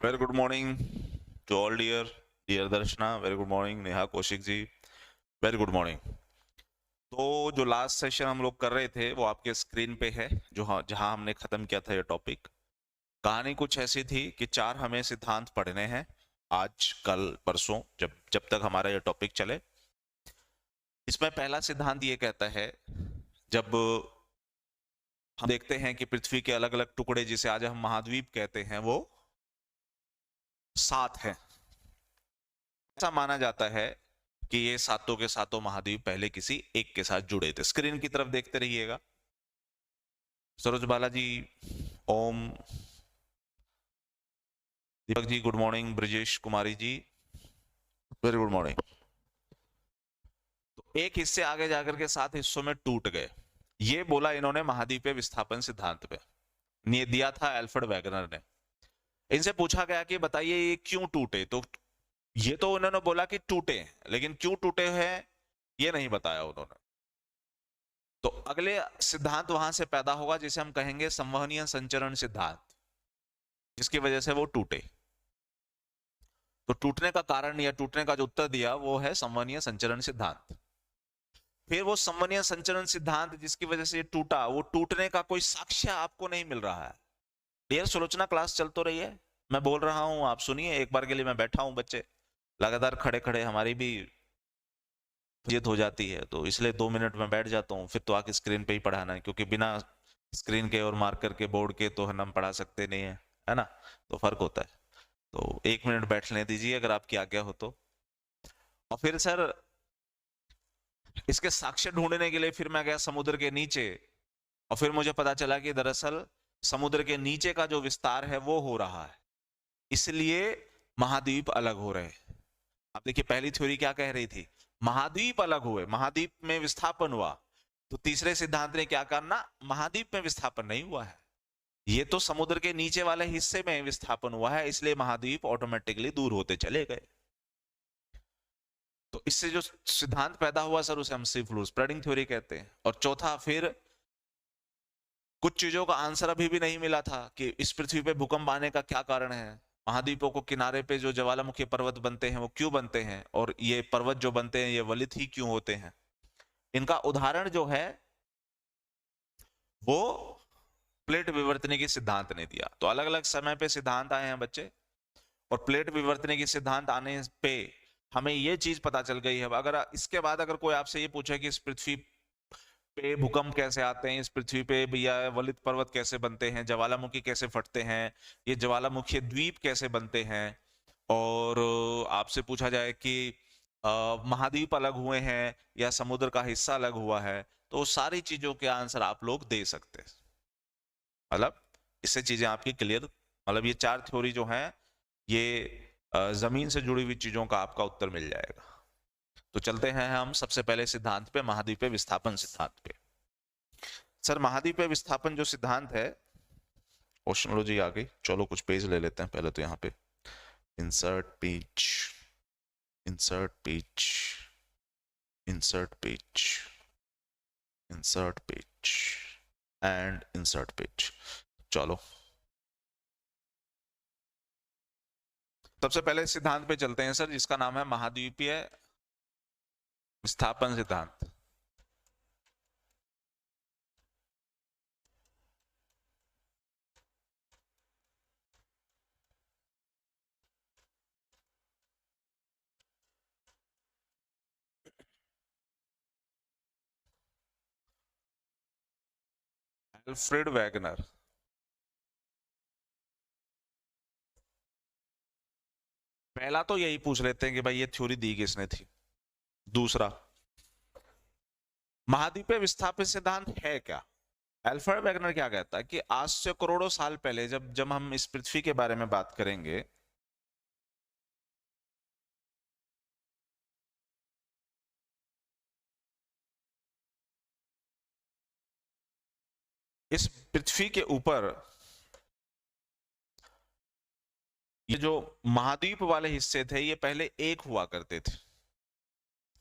Very good morning to all dear Darshana. Very good morning Neha Kaushik ji. Very good morning. तो जो last session हम लोग कर रहे थे वो आपके स्क्रीन पे है, जो जहां हमने खत्म किया था ये टॉपिक। कहानी कुछ ऐसी थी कि 4 हमें सिद्धांत पढ़ने हैं आज कल परसों, जब जब तक हमारा ये टॉपिक चले। इसमें पहला सिद्धांत ये कहता है, जब हम देखते हैं कि पृथ्वी के अलग अलग टुकड़े जिसे आज हम महाद्वीप कहते हैं वो 7 हैं। ऐसा माना जाता है कि ये सातों के सातों महाद्वीप पहले किसी एक के साथ जुड़े थे। स्क्रीन की तरफ देखते रहिएगा। सरोज बालाजी, ओम, Deepak ji good morning, Brajesh Kumari ji very good morning. तो एक हिस्से आगे जाकर के 7 हिस्सों में टूट गए, ये बोला इन्होंने महाद्वीपीय विस्थापन सिद्धांत पे दिया था एल्फ्रेड वैगनर ने। इनसे पूछा गया कि बताइए ये क्यों टूटे, तो ये तो उन्होंने बोला कि टूटे, लेकिन क्यों टूटे हैं ये नहीं बताया उन्होंने। तो अगले सिद्धांत वहां से पैदा होगा जिसे हम कहेंगे संवहनीय संचरण सिद्धांत, जिसकी वजह से वो टूटे। तो टूटने का कारण या टूटने का जो उत्तर दिया वो है संवहनीय संचरण सिद्धांत। फिर वो संवहनीय संचरण सिद्धांत जिसकी वजह से ये टूटा, वो टूटने का कोई साक्ष्य आपको नहीं मिल रहा है। डियर सुलोचना, क्लास चल तो रही है, मैं बोल रहा हूं, आप सुनिए। एक बार के लिए मैं बैठा हूं, बच्चे लगातार खड़े खड़े हमारी भी जिद हो जाती है, तो इसलिए 2 मिनट में बैठ जाता हूँ, फिर तो आके स्क्रीन पे ही पढ़ाना है, क्योंकि बिना स्क्रीन के और मार्कर के बोर्ड के तो हम पढ़ा सकते नहीं है ना, तो फर्क होता है। तो 1 मिनट बैठने दीजिए अगर आपकी आज्ञा हो तो। और फिर सर इसके साक्ष्य ढूंढने के लिए फिर मैं गया समुद्र के नीचे, और फिर मुझे पता चला कि दरअसल समुद्र के नीचे का जो विस्तार है वो हो रहा है, इसलिए महाद्वीप अलग हो रहे हैं। अब देखिए पहली थ्योरी क्या कह रही थी, महाद्वीप अलग हुए, महाद्वीप में विस्थापन हुआ। तो तीसरे सिद्धांत ने क्या करना, महाद्वीप में विस्थापन नहीं हुआ है, ये तो समुद्र के नीचे वाले हिस्से में विस्थापन हुआ है, इसलिए महाद्वीप ऑटोमेटिकली दूर होते चले गए। तो इससे जो सिद्धांत पैदा हुआ सर उसे हम सी फ्लूइड स्प्रेडिंग थ्योरी कहते हैं। और चौथा, फिर कुछ चीजों का आंसर अभी भी नहीं मिला था कि इस पृथ्वी पे भूकंप आने का क्या कारण है, महाद्वीपों को किनारे पे जो ज्वालामुखी पर्वत बनते हैं वो क्यों बनते हैं, और ये पर्वत जो बनते हैं ये वलित ही क्यों होते हैं। इनका उदाहरण जो है वो प्लेट विवर्तने की सिद्धांत ने दिया। तो अलग अलग समय पे सिद्धांत आए हैं बच्चे, और प्लेट विवर्तने की सिद्धांत आने पे हमें ये चीज पता चल गई है। अगर इसके बाद अगर कोई आपसे ये पूछे कि इस पृथ्वी पे भूकंप कैसे आते हैं, इस पृथ्वी पे भैया वलित पर्वत कैसे बनते हैं, ज्वालामुखी कैसे फटते हैं, ये ज्वालामुखी द्वीप कैसे बनते हैं, और आपसे पूछा जाए कि महाद्वीप अलग हुए हैं या समुद्र का हिस्सा अलग हुआ है, तो सारी चीजों के आंसर आप लोग दे सकते हैं। मतलब इससे चीजें आपकी क्लियर, मतलब ये 4 थ्योरी जो हैं ये जमीन से जुड़ी हुई चीजों का आपका उत्तर मिल जाएगा। तो चलते हैं हम सबसे पहले सिद्धांत पे, महाद्वीपीय विस्थापन सिद्धांत पे। सर महाद्वीपीय विस्थापन जो सिद्धांत है, ओशनोलॉजी आ गई, चलो कुछ पेज ले लेते हैं पहले तो। यहाँ पे insert page, insert page, insert page, insert page and insert page. चलो सबसे पहले सिद्धांत पे चलते हैं सर, जिसका नाम है महाद्वीपीय विस्थापन सिद्धांत। Alfred Wagner. पहला तो यही पूछ लेते हैं कि भाई ये थ्योरी दी किसने थी। दूसरा, महाद्वीपीय विस्थापन सिद्धांत है क्या। एल्फ्रेड वैगनर क्या कहता है कि आज से करोड़ों साल पहले जब जब हम इस पृथ्वी के बारे में बात करेंगे, इस पृथ्वी के ऊपर ये जो महाद्वीप वाले हिस्से थे ये पहले एक हुआ करते थे,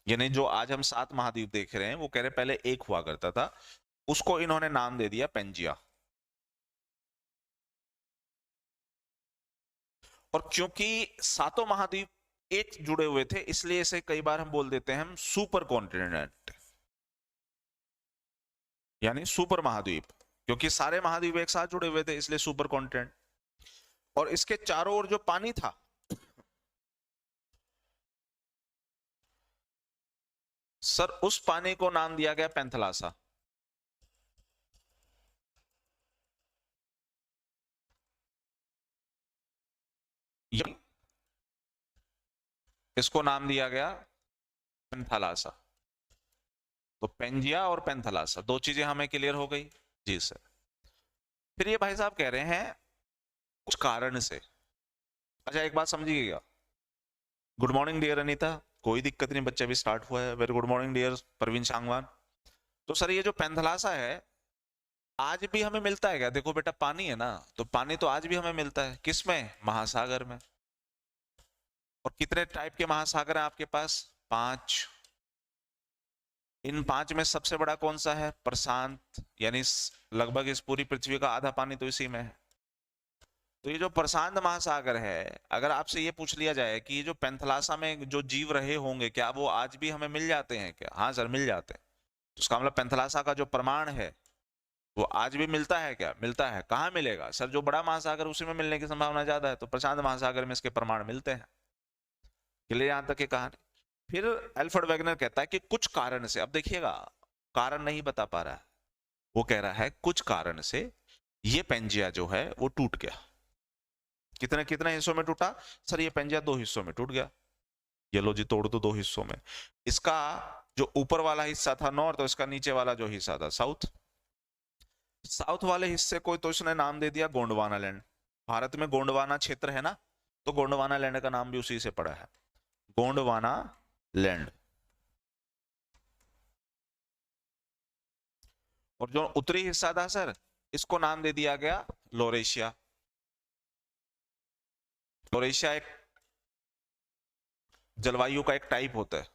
यानी जो आज हम 7 महाद्वीप देख रहे हैं वो कह रहे पहले एक हुआ करता था, उसको इन्होंने नाम दे दिया पेंजिया। और क्योंकि सातों महाद्वीप एक जुड़े हुए थे, इसलिए इसे कई बार हम बोल देते हैं हम सुपर कॉन्टिनेंट, यानी सुपर महाद्वीप, क्योंकि सारे महाद्वीप एक साथ जुड़े हुए थे, इसलिए सुपर कॉन्टिनेंट। और इसके चारों ओर जो पानी था, सर उस पानी को नाम दिया गया पैंथलासा। इसको नाम दिया गया पैंथलासा। तो पेंजिया और पैंथलासा, दो चीजें हमें क्लियर हो गई जी सर। फिर ये भाई साहब कह रहे हैं कुछ कारण से। अच्छा एक बात समझिएगा, गुड मॉर्निंग डियर अनीता, कोई दिक्कत नहीं, बच्चा भी स्टार्ट हुआ है। Very good morning dear Parveen Sangwan. तो सर ये जो पैंथलासा है आज भी हमें मिलता है क्या? देखो बेटा पानी है ना, तो पानी तो आज भी हमें मिलता है, किसमें? महासागर में। और कितने टाइप के महासागर हैं आपके पास? 5। इन 5 में सबसे बड़ा कौन सा है? प्रशांत, यानी लगभग इस पूरी पृथ्वी का आधा पानी तो इसी में है। तो ये जो प्रशांत महासागर है, अगर आपसे ये पूछ लिया जाए कि ये जो पैंथलासा में जो जीव रहे होंगे, क्या वो आज भी हमें मिल जाते हैं क्या? हाँ सर मिल जाते हैं। तो इसका मतलब पैंथलासा का जो प्रमाण है वो आज भी मिलता है क्या? मिलता है। कहाँ मिलेगा सर? जो बड़ा महासागर उसी में मिलने की संभावना ज्यादा है, तो प्रशांत महासागर में इसके प्रमाण मिलते हैं। क्लियर यहां तक की कहानी? फिर अल्फ्रेड वेगनर कहता है कि कुछ कारण से, अब देखिएगा कारण नहीं बता पा रहा है, वो कह रहा है कुछ कारण से ये पेंजिया जो है वो टूट गया। कितने कितने हिस्सों में टूटा? सर ये पेंजिया 2 हिस्सों में टूट गया। ये लो जी तोड़ दो 2 हिस्सों में। इसका जो ऊपर वाला हिस्सा था नॉर्थ, और इसका नीचे वाला जो हिस्सा था साउथ। साउथ वाले हिस्से को तो इसने नाम दे दिया गोंडवाना लैंड। भारत में गोंडवाना क्षेत्र है ना, तो गोंडवाना लैंड का नाम भी उसी से पड़ा है, गोंडवाना लैंड। और जो उत्तरी हिस्सा था सर, इसको नाम दे दिया गया लोरेशिया। लोरेशिया एक जलवायु का एक टाइप होता है,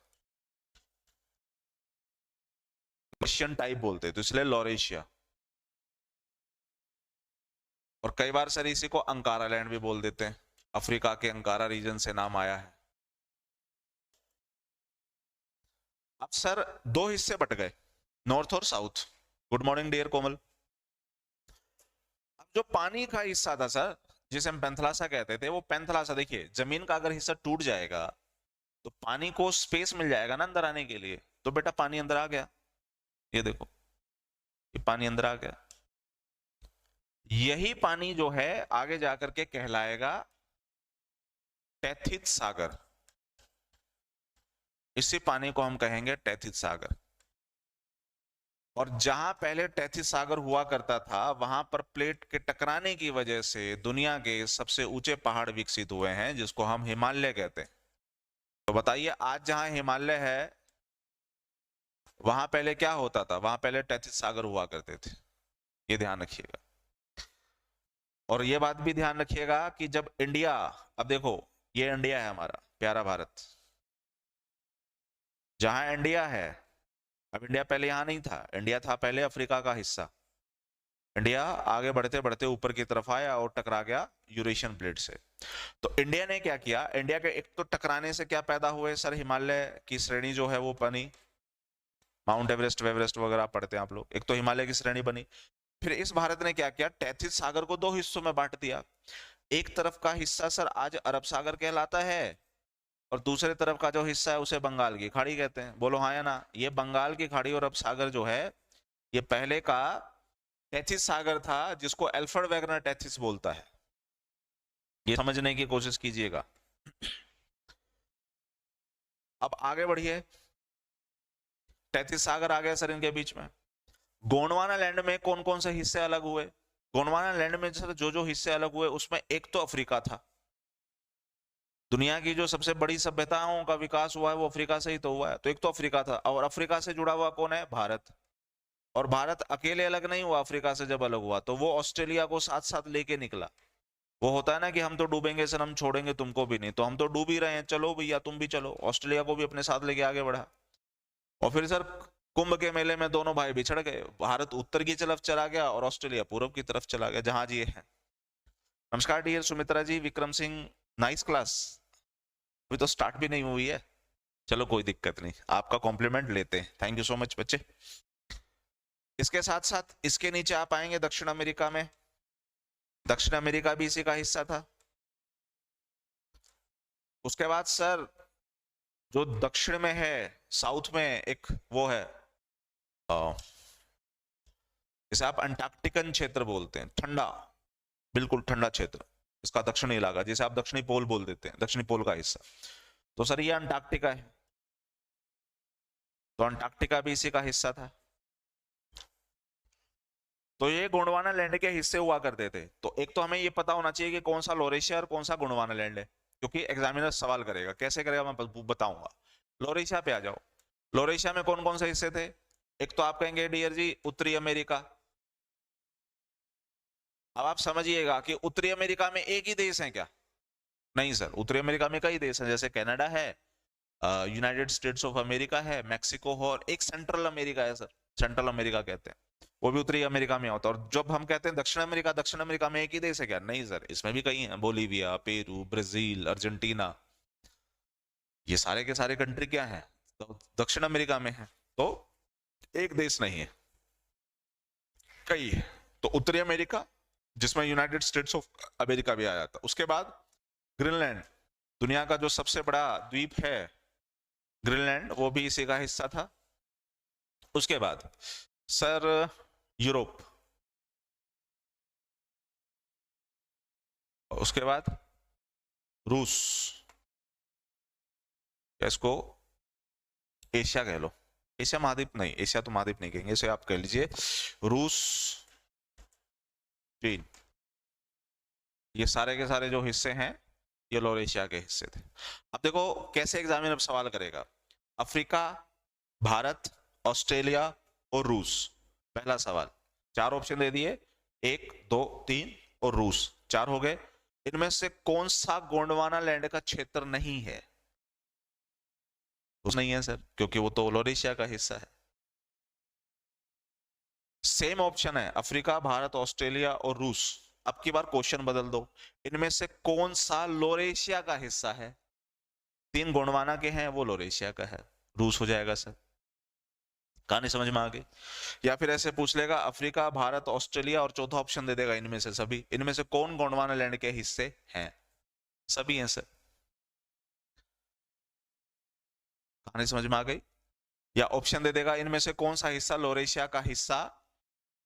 रशियन टाइप बोलते हैं, तो इसलिए लोरेशिया। और कई बार सर इसी को अंकारा लैंड भी बोल देते हैं, अफ्रीका के अंकारा रीजन से नाम आया है। अब सर 2 हिस्से बट गए, नॉर्थ और साउथ। गुड मॉर्निंग डियर कोमल। अब जो पानी का हिस्सा था सर, जिसे हम पैंथलासा कहते थे, वो पैंथलासा देखिए, जमीन का अगर हिस्सा टूट जाएगा तो पानी को स्पेस मिल जाएगा ना अंदर आने के लिए, तो बेटा पानी अंदर आ गया। ये देखो ये पानी अंदर आ गया। यही पानी जो है आगे जाकर के कहलाएगा टेथिस सागर। इसी पानी को हम कहेंगे टेथिस सागर। और जहां पहले टेथिस सागर हुआ करता था, वहां पर प्लेट के टकराने की वजह से दुनिया के सबसे ऊंचे पहाड़ विकसित हुए हैं, जिसको हम हिमालय कहते हैं। तो बताइए आज जहां हिमालय है वहां पहले क्या होता था? वहां पहले टेथिस सागर हुआ करते थे। ये ध्यान रखिएगा। और ये बात भी ध्यान रखिएगा कि जब इंडिया, अब देखो ये इंडिया है हमारा प्यारा भारत, जहां इंडिया है, अब इंडिया पहले यहां नहीं था, इंडिया था पहले अफ्रीका का हिस्सा। इंडिया आगे बढ़ते बढ़ते ऊपर की तरफ आया और टकरा गया यूरेशियन प्लेट से। तो इंडिया ने क्या किया? इंडिया के एक तो टकराने से क्या पैदा हुए सर? हिमालय की श्रेणी जो है वो बनी, माउंट एवरेस्ट वेवरेस्ट वगैरह पढ़ते हैं आप लोग। एक तो हिमालय की श्रेणी बनी। फिर इस भारत ने क्या किया? टेथिस सागर को 2 हिस्सों में बांट दिया। एक तरफ का हिस्सा सर आज अरब सागर कहलाता है, और दूसरे तरफ का जो हिस्सा है उसे बंगाल की खाड़ी कहते हैं। बोलो हाँ या ना? ये बंगाल की खाड़ी और अरब सागर जो है, ये पहले का टेथिस सागर था, जिसको अल्फ्रेड वेगनर टेथिस बोलता है। ये समझने की कोशिश कीजिएगा। अब आगे बढ़िए, टेथिस सागर आ गया सर इनके बीच में। गोंडवाना लैंड में कौन कौन से हिस्से अलग हुए? गोंडवाना लैंड में सर जो जो हिस्से अलग हुए उसमें एक तो अफ्रीका था। दुनिया की जो सबसे बड़ी सभ्यताओं का विकास हुआ है वो अफ्रीका से ही तो हुआ है, तो एक तो अफ्रीका था। और अफ्रीका से जुड़ा हुआ कौन है? भारत। और भारत अकेले अलग नहीं हुआ अफ्रीका से, जब अलग हुआ तो वो ऑस्ट्रेलिया को साथ साथ लेके निकला। वो होता है ना कि हम तो डूबेंगे सर, हम छोड़ेंगे तुमको भी नहीं, तो हम तो डूब ही रहे हैं, चलो भैया तुम भी चलो। ऑस्ट्रेलिया को भी अपने साथ लेके आगे बढ़ा। और फिर सर कुंभ के मेले में दोनों भाई बिछड़ गए, भारत उत्तर की तरफ चला गया और ऑस्ट्रेलिया पूर्व की तरफ चला गया, जहां जी है। नमस्कार डियर सुमित्रा जी, विक्रम सिंह नाइस क्लास। अभी तो स्टार्ट भी नहीं हुई है। चलो कोई दिक्कत नहीं, आपका कॉम्प्लीमेंट लेते हैं, थैंक यू सो मच बच्चे। इसके साथ साथ इसके नीचे आप आएंगे दक्षिण अमेरिका में। दक्षिण अमेरिका भी इसी का हिस्सा था। उसके बाद सर जो दक्षिण में है, साउथ में एक वो है, जिसे आप अंटार्कटिकन क्षेत्र बोलते हैं, ठंडा, बिल्कुल ठंडा क्षेत्र, इसका दक्षिणी इलाका, जिसे आप दक्षिणी पोल बोल देते हैं, दक्षिणी पोल का हिस्सा। तो सर ये अंटार्कटिका है, तो अंटार्कटिका भी इसी का हिस्सा था। तो ये गोंडवाना लैंड के हिस्से हुआ करते थे। तो एक तो हमें ये पता होना चाहिए कि कौन सा लोरेशिया और कौन सा गोंडवाना लैंड है, क्योंकि एग्जामिनर सवाल करेगा। कैसे करेगा मैं बताऊंगा। लोरेशिया पे आ जाओ। लोरेशिया में कौन कौन से हिस्से थे? एक तो आप कहेंगे डियर जी उत्तरी अमेरिका। अब आप समझिएगा कि उत्तरी अमेरिका में एक ही देश है क्या? नहीं सर, उत्तरी अमेरिका में कई देश हैं, जैसे कनाडा है, यूनाइटेड स्टेट्स ऑफ अमेरिका है, मैक्सिको हो, और एक सेंट्रल अमेरिका है सर, सेंट्रल अमेरिका कहते हैं, वो भी उत्तरी अमेरिका में होता है। और जब हम कहते हैं दक्षिण अमेरिका, दक्षिण अमेरिका में एक ही देश है क्या? नहीं सर, इसमें भी कई हैं, बोलीविया, पेरू, ब्राजील, अर्जेंटीना, ये सारे के सारे कंट्री क्या है? तो दक्षिण अमेरिका में है। तो एक देश नहीं है, कई है। तो उत्तरी अमेरिका, जिसमें यूनाइटेड स्टेट्स ऑफ अमेरिका भी आ जाता। उसके बाद ग्रीनलैंड, दुनिया का जो सबसे बड़ा द्वीप है ग्रीनलैंड, वो भी इसी का हिस्सा था। उसके बाद सर यूरोप, उसके बाद रूस, इसको एशिया कह लो, एशिया महाद्वीप नहीं, एशिया तो महाद्वीप नहीं कहेंगे इसे, आप कह लीजिए रूस, चीन, ये सारे के सारे जो हिस्से हैं ये लोरेशिया के हिस्से थे। अब देखो कैसे एग्जामिनर सवाल करेगा। अफ्रीका, भारत, ऑस्ट्रेलिया और रूस, पहला सवाल। चार ऑप्शन दे दिए, 1 2 3 और रूस, चार हो गए। इनमें से कौन सा गोंडवाना लैंड का क्षेत्र नहीं है? रूस नहीं है सर, क्योंकि वो तो लोरेशिया का हिस्सा है। सेम ऑप्शन है अफ्रीका, भारत, ऑस्ट्रेलिया और रूस। अब की बार क्वेश्चन बदल दो, इनमें से कौन सा लोरेशिया का हिस्सा है? तीन गोंडवाना के हैं, वो लोरेशिया का है, रूस हो जाएगा सर। कहानी समझ में आ गई? या फिर ऐसे पूछ लेगा अफ्रीका, भारत, ऑस्ट्रेलिया, और चौथा ऑप्शन दे देगा इनमें से सभी, इनमें से कौन गोंडवाना लैंड के हिस्से हैं? सभी हैं सर। कहानी समझ में आ गई? या ऑप्शन दे देगा इनमें से कौन सा हिस्सा लोरेशिया का हिस्सा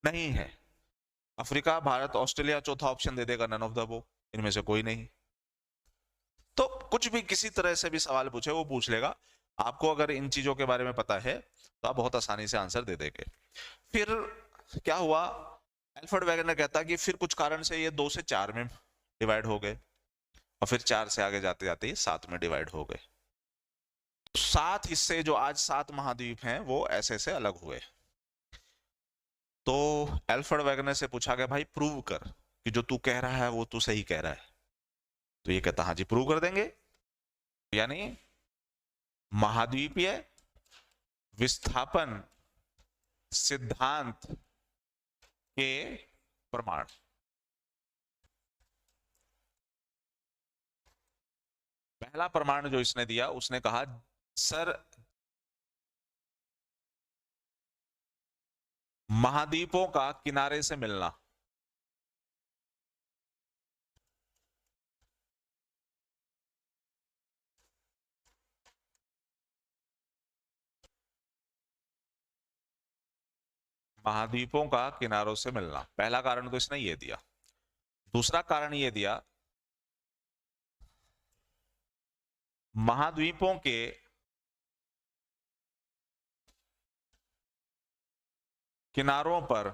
नहीं है? अफ्रीका, भारत, ऑस्ट्रेलिया, चौथा ऑप्शन दे देगा नन ऑफ द अबव, इनमें से कोई नहीं। तो कुछ भी किसी तरह से भी सवाल पूछे वो पूछ लेगा। आपको अगर इन चीजों के बारे में पता है तो आप बहुत आसानी से आंसर दे देंगे। फिर क्या हुआ, एल्फ्रेड वेगनर कहता कि फिर कुछ कारण से ये 2 से 4 में डिवाइड हो गए, और फिर 4 से आगे जाते जाते ये 7 में डिवाइड हो गए। 7 हिस्से जो आज 7 महाद्वीप हैं वो ऐसे से अलग हुए। तो एल्फ्रेड वेगनर से पूछा गया भाई प्रूव कर कि जो तू कह रहा है वो तू सही कह रहा है। तो ये कहता हाँ जी प्रूव कर देंगे। यानी महाद्वीपीय विस्थापन सिद्धांत के प्रमाण। पहला प्रमाण जो इसने दिया, उसने कहा सर महाद्वीपों का किनारे से मिलना, महाद्वीपों का किनारों से मिलना, पहला कारण तो इसने ये दिया। दूसरा कारण ये दिया महाद्वीपों के किनारों पर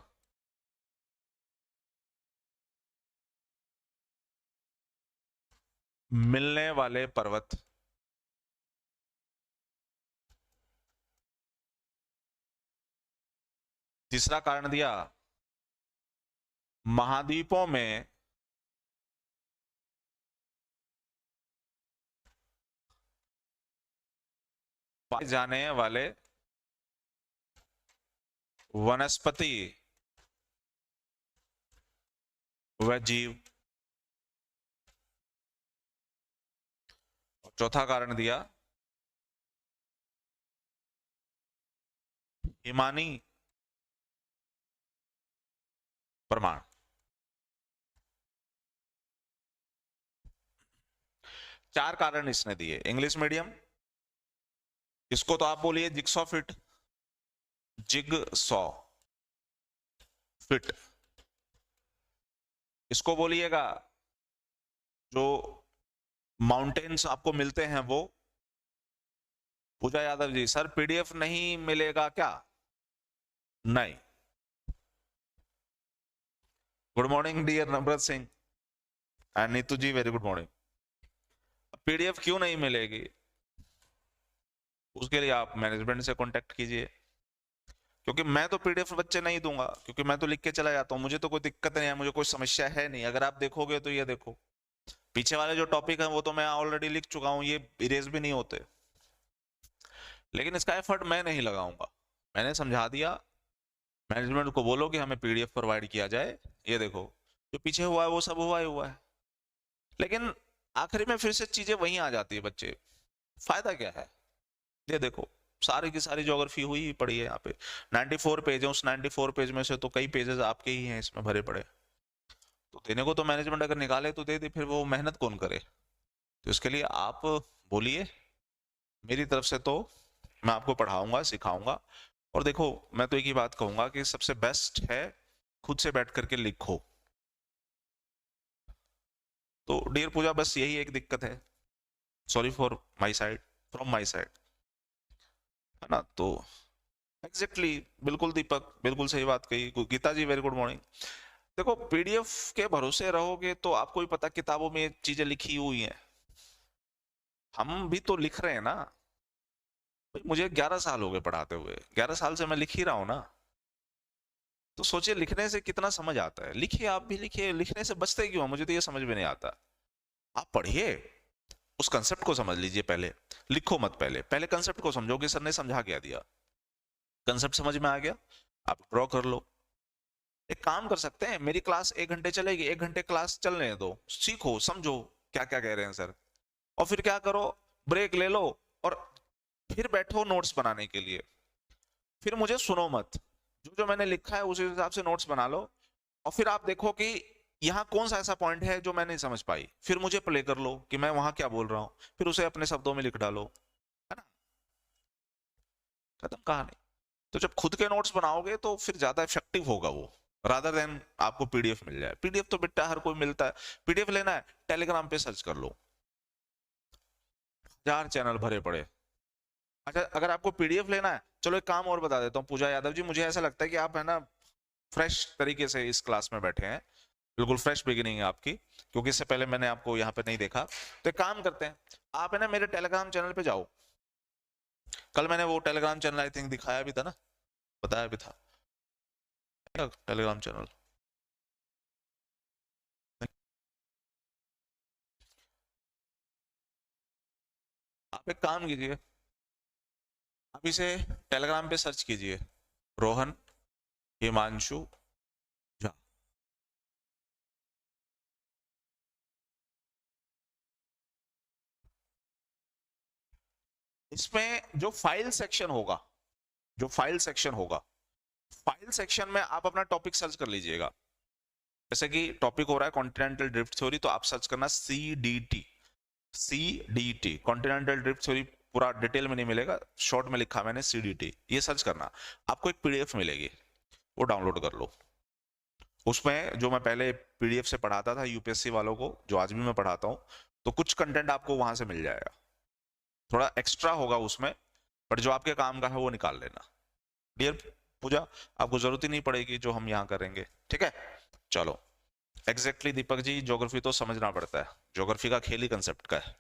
मिलने वाले पर्वत, तीसरा कारण दिया महाद्वीपों में पाए जाने वाले वनस्पति व जीव। चौथा कारण दिया ईमानी प्रमाण। चार कारण इसने दिए। इंग्लिश मीडियम, इसको तो आप बोलिए jigsaw fit, jigsaw fit. इसको बोलिएगा जो माउंटेन्स आपको मिलते हैं वो। पूजा यादव जी, सर पीडीएफ नहीं मिलेगा क्या? नहीं। Good morning dear Namrat Singh and Neetu ji, very good morning. PDF क्यों नहीं मिलेगी? उसके लिए आप मैनेजमेंट से कांटेक्ट कीजिए, क्योंकि मैं तो पीडीएफ बच्चे नहीं दूंगा, क्योंकि मैं तो लिख के चला जाता हूँ, मुझे तो कोई दिक्कत नहीं है, मुझे कोई समस्या है नहीं। अगर आप देखोगे तो ये देखो, पीछे वाले जो टॉपिक है वो तो मैं ऑलरेडी लिख चुका हूँ, ये इरेज भी नहीं होते। लेकिन इसका एफर्ट मैं नहीं लगाऊंगा, मैंने समझा दिया। मैनेजमेंट को बोलो कि हमें पीडीएफ प्रोवाइड किया जाए। ये देखो, जो पीछे हुआ है वो सब हुआ ही हुआ है। लेकिन आखिरी में फिर से चीजें वहीं आ जाती है बच्चे, फायदा क्या है? ये देखो, सारी की सारी ज्योग्राफी हुई ही पड़ी है यहाँ पे। 94 पेज है, उस 94 पेज में से तो कई पेजेस आपके ही हैं इसमें भरे पड़े। तो देने को तो मैनेजमेंट अगर निकाले तो दे दे, फिर वो मेहनत कौन करे? तो इसके लिए आप बोलिए, मेरी तरफ से तो मैं आपको पढ़ाऊंगा, सिखाऊंगा। और देखो, मैं तो एक ही बात कहूंगा कि सबसे बेस्ट है खुद से बैठ करके लिखो। तो डियर पूजा, बस यही एक दिक्कत है, sorry for my side, from my side, है ना? तो एग्जैक्टली बिल्कुल दीपक, बिल्कुल सही बात कही। गीता जी, वेरी गुड मॉर्निंग। देखो, पीडीएफ के भरोसे रहोगे तो आपको भी पता किताबों में ये चीजें लिखी हुई हैं, हम भी तो लिख रहे हैं ना भाई। मुझे 11 साल हो गए पढ़ाते हुए, 11 साल से मैं लिख ही रहा हूं ना। तो सोचिए लिखने से कितना समझ आता है। लिखिए, आप भी लिखिए, लिखने से बचते क्यों? मुझे तो ये समझ में नहीं आता। आप पढ़िए, उस कंसेप्ट को समझ लीजिए पहले, लिखो मत। पहले पहले कंसेप्ट को समझो कि सर ने समझा क्या दिया। कंसेप्ट समझ में आ गया, आप ड्रॉ कर लो। एक काम कर सकते हैं, मेरी क्लास 1 घंटे चलेगी, 1 घंटे क्लास चलने दो, सीखो, समझो क्या क्या कह रहे हैं सर। और फिर क्या करो, ब्रेक ले लो और फिर बैठो नोट्स बनाने के लिए। फिर मुझे सुनो मत, जो जो मैंने लिखा है उसी हिसाब से नोट्स बना लो। और फिर आप देखो कि यहाँ कौन सा ऐसा पॉइंट है जो मैं नहीं समझ पाई, फिर मुझे प्ले कर लो कि मैं वहां क्या बोल रहा हूँ, फिर उसे अपने शब्दों में लिख डालो, है ना? खत्म कहानी। तो जब खुद के नोट्स बनाओगे तो फिर ज्यादा इफेक्टिव होगा वो, रादर देन आपको पीडीएफ मिल जाए। पीडीएफ तो बेटा हर कोई मिलता है। पीडीएफ लेना है, टेलीग्राम पे सर्च कर लो, 4 चैनल भरे पड़े। अच्छा, अगर आपको पीडीएफ लेना है, चलो एक काम और बता देता हूँ पूजा यादव जी, मुझे ऐसा लगता है कि आप है ना फ्रेश तरीके से इस क्लास में बैठे हैं, बिल्कुल फ्रेश बिगिनिंग है आपकी, क्योंकि इससे पहले मैंने आपको यहाँ पे नहीं देखा। तो एक काम करते हैं, आप है ना मेरे टेलीग्राम चैनल पे जाओ। कल मैंने वो टेलीग्राम चैनल आई थिंक दिखाया भी था ना, बताया भी था टेलीग्राम चैनल। आप एक काम कीजिए, आप इसे टेलीग्राम पे सर्च कीजिए, रोहन हिमांशु झा। इसमें जो फाइल सेक्शन होगा, जो फाइल सेक्शन होगा, फाइल सेक्शन में आप अपना टॉपिक सर्च कर लीजिएगा। जैसे कि टॉपिक हो रहा है कॉन्टिनेंटल ड्रिफ्ट थ्योरी, तो आप सर्च करना CDT, CDT continental drift theory. पूरा डिटेल में नहीं मिलेगा, शॉर्ट में लिखा मैंने CDT, ये सर्च करना। आपको एक पीडीएफ मिलेगी, वो डाउनलोड कर लो। उसमें जो मैं पहले पीडीएफ से पढ़ाता था यूपीएससी वालों को, जो आज भी मैं पढ़ाता हूँ, तो कुछ कंटेंट आपको वहां से मिल जाएगा। थोड़ा एक्स्ट्रा होगा उसमें, बट जो आपके काम का है वो निकाल लेना। डियर पूजा, आपको जरूरत ही नहीं पड़ेगी जो हम यहाँ करेंगे, ठीक है? चलो, एग्जैक्टली दीपक जी, ज्योग्राफी तो समझना पड़ता है, ज्योग्राफी का खेल ही कंसेप्ट का है।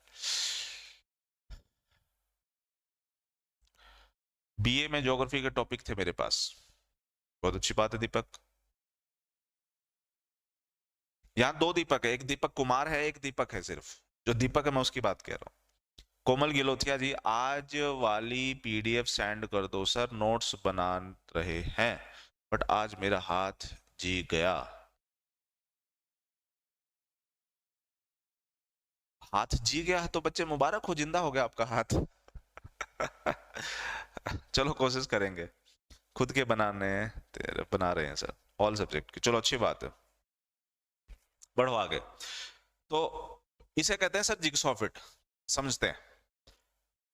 बीए में ज्योग्राफी के टॉपिक थे मेरे पास। बहुत अच्छी बात है दीपक। यहाँ 2 दीपक है, एक दीपक कुमार है, एक दीपक है सिर्फ। जो दीपक है मैं उसकी बात कह रहा हूँ। कोमल गिलोथिया जी, आज वाली पीडीएफ सेंड कर दो सर, नोट्स बना रहे हैं बट आज मेरा हाथ जी गया। हाथ जी गया तो बच्चे मुबारक हो, जिंदा हो गया आपका हाथ। चलो कोशिश करेंगे, खुद के बनाने तेरे बना रहे हैं सर, ऑल सब्जेक्ट के, चलो अच्छी बात है, बढ़ो आगे। तो इसे कहते हैं सर जिगसॉ फिट, समझते हैं।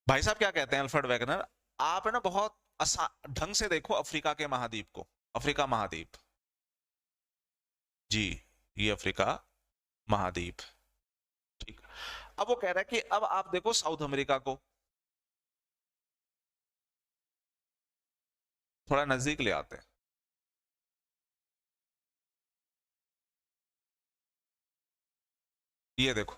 भाई साहब क्या कहते हैं अल्फ्रेड वेगनर, आप है ना बहुत ढंग से देखो अफ्रीका के महाद्वीप को, अफ्रीका महाद्वीप, जी ये अफ्रीका महाद्वीप, ठीक। अब वो कह रहा है कि अब आप देखो साउथ अमेरिका को, थोड़ा नजदीक ले आते हैं। ये देखो,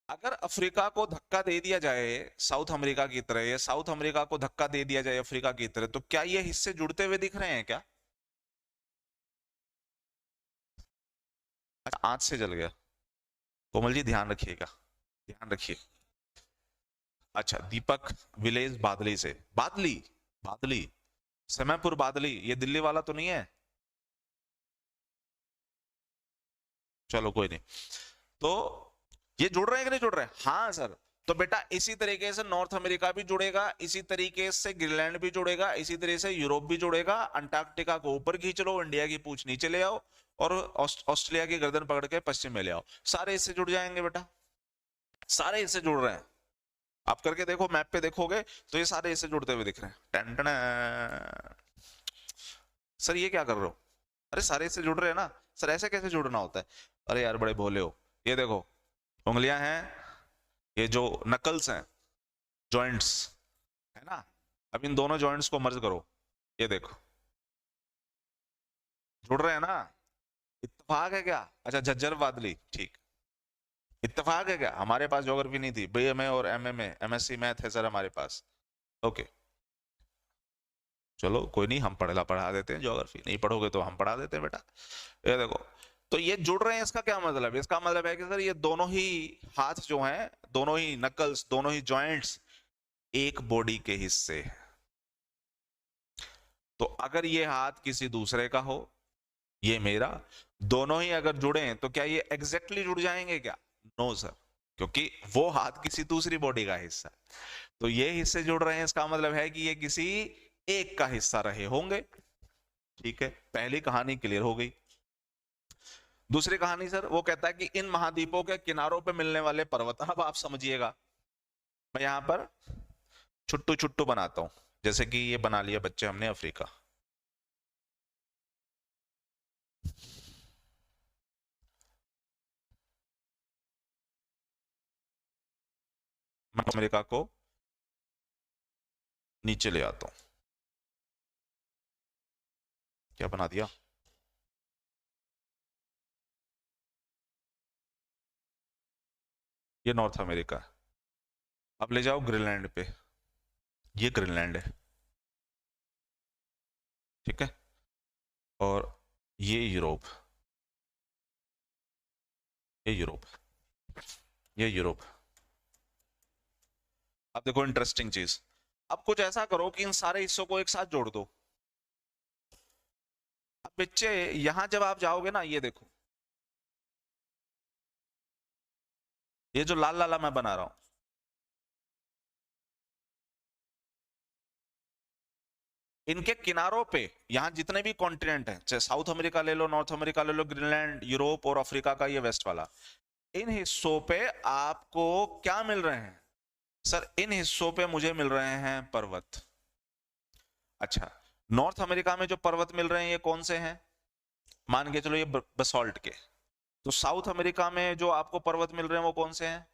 अगर अफ्रीका को धक्का दे दिया जाए साउथ अमेरिका की तरह, या साउथ अमेरिका को धक्का दे दिया जाए अफ्रीका की तरह, तो क्या ये हिस्से जुड़ते हुए दिख रहे हैं क्या? अच्छा आंच से जल गया, कोमल जी ध्यान रखिएगा, ध्यान रखिए। अच्छा दीपक विलेज बादली से, बादली, बादली, समयपुर बादली, ये दिल्ली वाला तो नहीं है? चलो कोई नहीं। तो ये जुड़ रहे हैं कि नहीं जुड़ रहे हैं? हाँ सर। तो बेटा इसी तरीके से नॉर्थ अमेरिका भी जुड़ेगा, इसी तरीके से ग्रीनलैंड भी जुड़ेगा, इसी तरीके से यूरोप भी जुड़ेगा, अंटार्कटिका को ऊपर खींच लो, इंडिया की पूंछ नीचे ले आओ, और ऑस्ट्रेलिया की गर्दन पकड़ के पश्चिम में ले आओ, सारे इससे जुड़ जाएंगे बेटा, सारे इससे जुड़ रहे हैं। आप करके देखो, मैप पे देखोगे तो ये सारे इससे जुड़ते हुए दिख रहे हैं। Ton ton. सर ये क्या कर रहे हो? अरे सारे इससे जुड़ रहे हैं ना सर, ऐसे कैसे जुड़ना होता है? अरे यार बड़े भोले हो। ये देखो उंगलियां हैं, ये जो नकल्स हैं, जॉइंट्स है ना, अब इन दोनों जॉइंट्स को मर्ज करो, ये देखो जुड़ रहे हैं ना। इत्तेफाक है क्या? अच्छा झज्जर बादली, ठीक। इत्तेफाक है क्या? हमारे पास ज्योग्राफी नहीं थी, बीएमए और एमएमए एमएससी मैथ है सर हमारे पास। ओके चलो कोई नहीं, हम पढ़ा देते हैं, ज्योग्राफी नहीं पढ़ोगे तो हम पढ़ा देते हैं बेटा। ये देखो, तो ये जुड़ रहे हैं, इसका क्या मतलब है? इसका मतलब है कि सर ये दोनों ही हाथ जो हैं, दोनों ही नकल्स, दोनों ही जॉइंट्स एक बॉडी के हिस्से हैं। तो अगर ये हाथ किसी दूसरे का हो, ये मेरा, दोनों ही अगर जुड़े तो क्या ये एग्जैक्टली जुड़ जाएंगे क्या? नो सर, क्योंकि वो हाथ किसी दूसरी बॉडी का हिस्सा है। तो ये हिस्से जुड़ रहे हैं, इसका मतलब है कि ये किसी एक का हिस्सा रहे होंगे। ठीक है, पहली कहानी क्लियर हो गई। दूसरी कहानी सर, वो कहता है कि इन महाद्वीपों के किनारों पे मिलने वाले पर्वत, अब आप समझिएगा, मैं यहां पर छुट्टू छुट्टू बनाता हूं, जैसे कि ये बना लिया बच्चे हमने अफ्रीका, मैं अमेरिका को नीचे ले आता हूं, क्या बना दिया? ये नॉर्थ अमेरिका है, अब ले जाओ ग्रीनलैंड पे, ये ग्रीनलैंड है, ठीक है, और ये यूरोप, ये यूरोप, ये यूरोप। अब देखो इंटरेस्टिंग चीज, अब कुछ ऐसा करो कि इन सारे हिस्सों को एक साथ जोड़ दो। अब बच्चे यहां जब आप जाओगे ना, ये देखो, ये जो लाल लाला मैं बना रहा हूं, इनके किनारों पे यहां जितने भी कॉन्टिनेंट हैं, चाहे साउथ अमेरिका ले लो, नॉर्थ अमेरिका ले लो, ग्रीनलैंड, यूरोप और अफ्रीका का ये वेस्ट वाला, इन हिस्सों पे आपको क्या मिल रहे हैं? सर इन हिस्सों पे मुझे मिल रहे हैं पर्वत। अच्छा, नॉर्थ अमेरिका में जो पर्वत मिल रहे हैं ये कौन से हैं? मान के चलो ये बसॉल्ट के। तो साउथ अमेरिका में जो आपको पर्वत मिल रहे हैं वो कौन से हैं?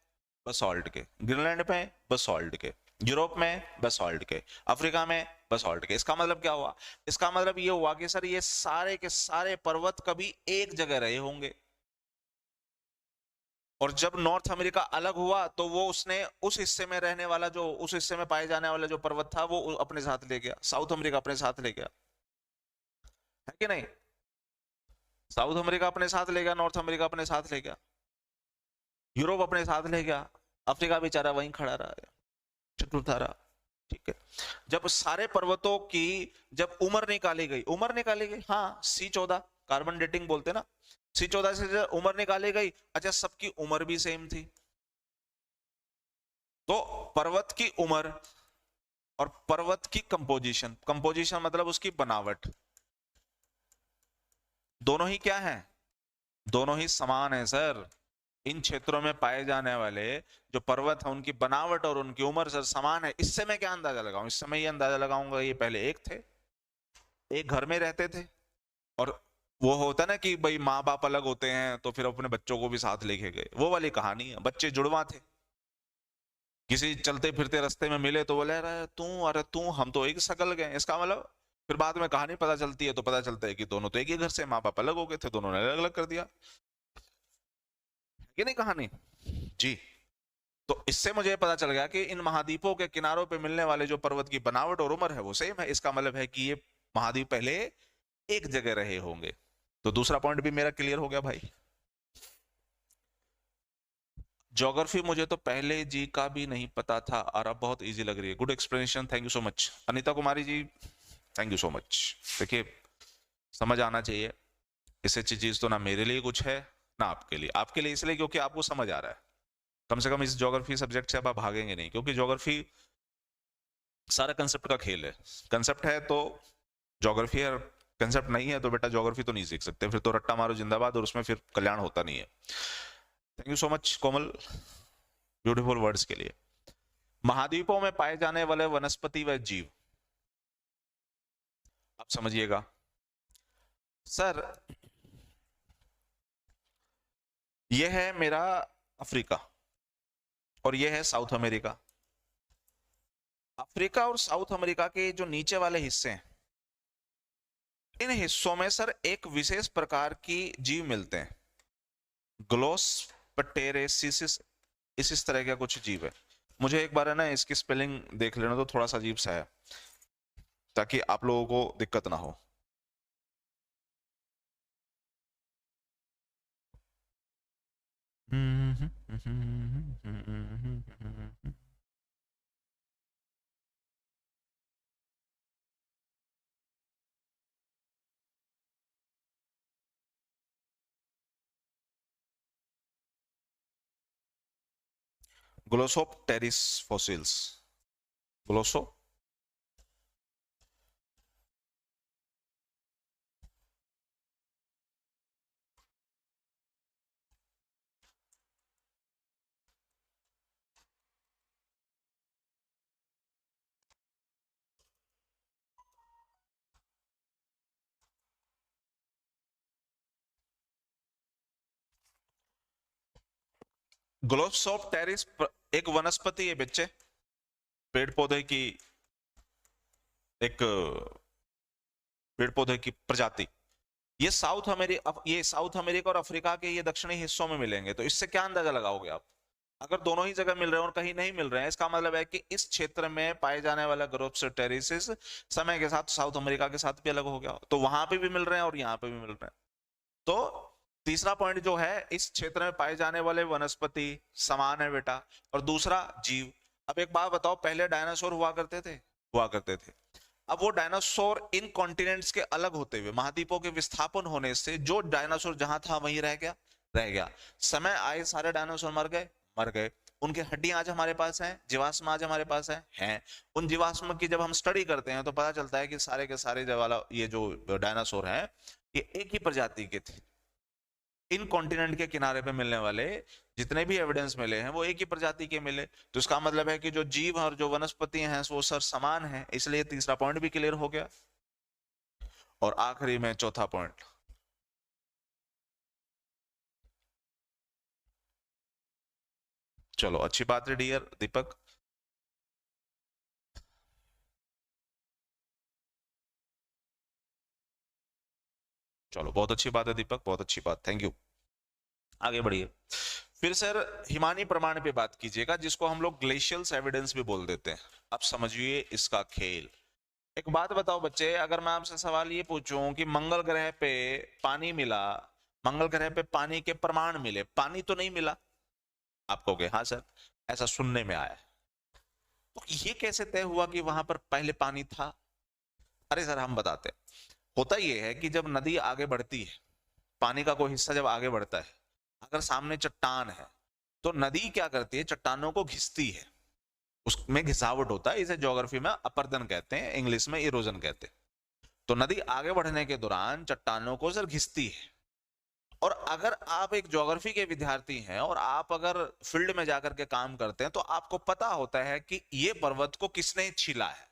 बसॉल्ट के। ग्रीनलैंड में बसॉल्ट के, यूरोप में बसॉल्ट के, अफ्रीका में बसॉल्ट के। इसका मतलब क्या हुआ? इसका मतलब ये हुआ कि सर ये सारे के सारे पर्वत कभी एक जगह रहे होंगे, और जब नॉर्थ अमेरिका अलग हुआ तो वो उसने उस हिस्से में रहने वाला, जो उस हिस्से में पाए जाने वाला जो पर्वत था वो अपने साथ ले गया, साउथ अमेरिका अपने साथ ले गया, है कि नहीं? साउथ अमेरिका अपने साथ ले गया, नॉर्थ अमेरिका अपने साथ ले गया, यूरोप अपने साथ ले गया, अफ्रीका बेचारा वहीं खड़ा रहा, चतुर्था रहा। ठीक है, जब सारे पर्वतों की जब उम्र निकाली गई, उम्र निकाली गई, हाँ C14 कार्बन डेटिंग बोलते ना, C14 से जब उम्र निकाली गई, अच्छा सबकी उम्र भी सेम थी, तो पर्वत की उम्र और पर्वत की कंपोजिशन, कंपोजिशन मतलब उसकी बनावट, दोनों ही क्या है, दोनों ही समान है सर। इन क्षेत्रों में पाए जाने वाले जो पर्वत है उनकी बनावट और उनकी उम्र सर समान है। इससे मैं क्या अंदाजा लगाऊं, इससे मैं ये अंदाजा लगाऊंगा ये पहले एक थे, एक घर में रहते थे, और वो होता ना कि भाई माँ बाप अलग होते हैं तो फिर अपने बच्चों को भी साथ लेके गए, वो वाली कहानी है। बच्चे जुड़वा थे, किसी चलते फिरते रास्ते में मिले तो बोले अरे तू हम तो एक शकल गए, इसका मतलब फिर बाद में कहानी पता चलती है तो पता चलता है कि दोनों तो एक ही घर से, माँ बाप अलग हो गए थे, दोनों ने अलग अलग कर दिया, ये नहीं कहानी जी। तो इससे मुझे पता चल गया कि इन महाद्वीपों के किनारों पे मिलने वाले जो पर्वत की बनावट और उम्र है वो सेम है। इसका मतलब है कि ये महाद्वीप पहले एक जगह रहे होंगे। तो दूसरा पॉइंट भी मेरा क्लियर हो गया भाई। ज्योग्राफी मुझे तो पहले जी का भी नहीं पता था और अब बहुत इजी लग रही है। Good explanation, thank you so much. Anita Kumari ji thank you so much. देखिए समझ आना चाहिए, इससे अच्छी चीज तो ना मेरे लिए कुछ है ना आपके लिए। आपके लिए इसलिए क्योंकि आपको समझ आ रहा है, कम से कम इस ज्योग्राफी सब्जेक्ट से आप भागेंगे नहीं, क्योंकि ज्योग्राफी सारा कंसेप्ट का खेल है। कंसेप्ट है तो ज्योग्राफी है, कंसेप्ट नहीं है तो बेटा ज्योग्राफी तो नहीं सीख सकते, फिर तो रट्टा मारो जिंदाबाद और उसमें फिर कल्याण होता नहीं है। Thank you so much Komal beautiful words के लिए। महाद्वीपों में पाए जाने वाले वनस्पति व जीव, आप समझिएगा सर, यह है मेरा अफ्रीका और यह है साउथ अमेरिका। अफ्रीका और साउथ अमेरिका के जो नीचे वाले हिस्से हैं, इन हिस्सों में सर एक विशेष प्रकार की जीव मिलते हैं, ग्लोसपटेरेसिस, इस तरह का कुछ जीव है। मुझे एक बार है ना इसकी स्पेलिंग देख लेना, तो थोड़ा सा अजीब सा है, ताकि आप लोगों को दिक्कत ना हो। ग्लोसोप्टेरिस फॉसिल्स, ग्लोसो ग्लोसोप्टेरिस एक वनस्पति है बच्चे, पेड़ पौधे की एक पेड़ पौधे की प्रजाति। ये साउथ अमेरिका और अफ्रीका के ये दक्षिणी हिस्सों में मिलेंगे। तो इससे क्या अंदाजा लगाओगे आप, अगर दोनों ही जगह मिल रहे हैं और कहीं नहीं मिल रहे हैं, इसका मतलब है कि इस क्षेत्र में पाए जाने वाला ग्लोसोप्टेरिस समय के साथ साउथ अमेरिका के साथ भी अलग हो गया, तो वहां पे भी मिल रहे हैं और यहाँ पे भी मिल रहे हैं। तो तीसरा पॉइंट जो है, इस क्षेत्र में पाए जाने वाले वनस्पति समान है बेटा, और दूसरा जीव। अब एक बात बताओ, पहले डायनासोर हुआ करते थे। अब वो डायनासोर इन कॉन्टिनेंट्स के अलग होते हुए महाद्वीपों के विस्थापन होने से जो डायनासोर जहां था वहीं रह गया। समय आए सारे डायनासोर मर गए। उनकी हड्डियां आज हमारे पास हैं, जीवाश्म आज हमारे पास हैं। उन जीवाश्म की जब हम स्टडी करते हैं तो पता चलता है कि सारे के सारे जो वाला ये जो डायनासोर हैं ये एक ही प्रजाति के थे। इन कॉन्टिनेंट के किनारे पे मिलने वाले जितने भी एविडेंस मिले हैं वो एक ही प्रजाति के मिले। तो इसका मतलब है कि जो जीव और जो वनस्पति हैं वो सर समान है, इसलिए तीसरा पॉइंट भी क्लियर हो गया। और आखिरी में चौथा पॉइंट, चलो अच्छी बात है डियर दीपक, चलो बहुत अच्छी बात है दीपक, बहुत अच्छी बात, थैंक यू। आगे बढ़िए। फिर सर हिमानी प्रमाण पे बात कीजिएगा, जिसको हम लोग ग्लेशियल्स एविडेंस भी बोल देते हैं। अब समझिए इसका खेल। एक बात बताओ बच्चे, अगर मैं आपसे सवाल ये पूछूं कि मंगल ग्रह पे पानी मिला, मंगल ग्रह पे पानी के प्रमाण मिले, पानी तो नहीं मिला, आप कहोगे हाँ सर ऐसा सुनने में आया। तो ये कैसे तय हुआ कि वहां पर पहले पानी था? अरे सर हम बताते हैं। होता ये है कि जब नदी आगे बढ़ती है, पानी का कोई हिस्सा जब आगे बढ़ता है, अगर सामने चट्टान है तो नदी क्या करती है, चट्टानों को घिसती है। उसमें घिसावट होता है, इसे ज्योग्राफी में अपर्दन कहते हैं, इंग्लिश में इरोजन कहते हैं। तो नदी आगे बढ़ने के दौरान चट्टानों को सर घिसती है। और अगर आप एक ज्योग्राफी के विद्यार्थी हैं और आप अगर फील्ड में जाकर के काम करते हैं तो आपको पता होता है कि ये पर्वत को किसने छीला है,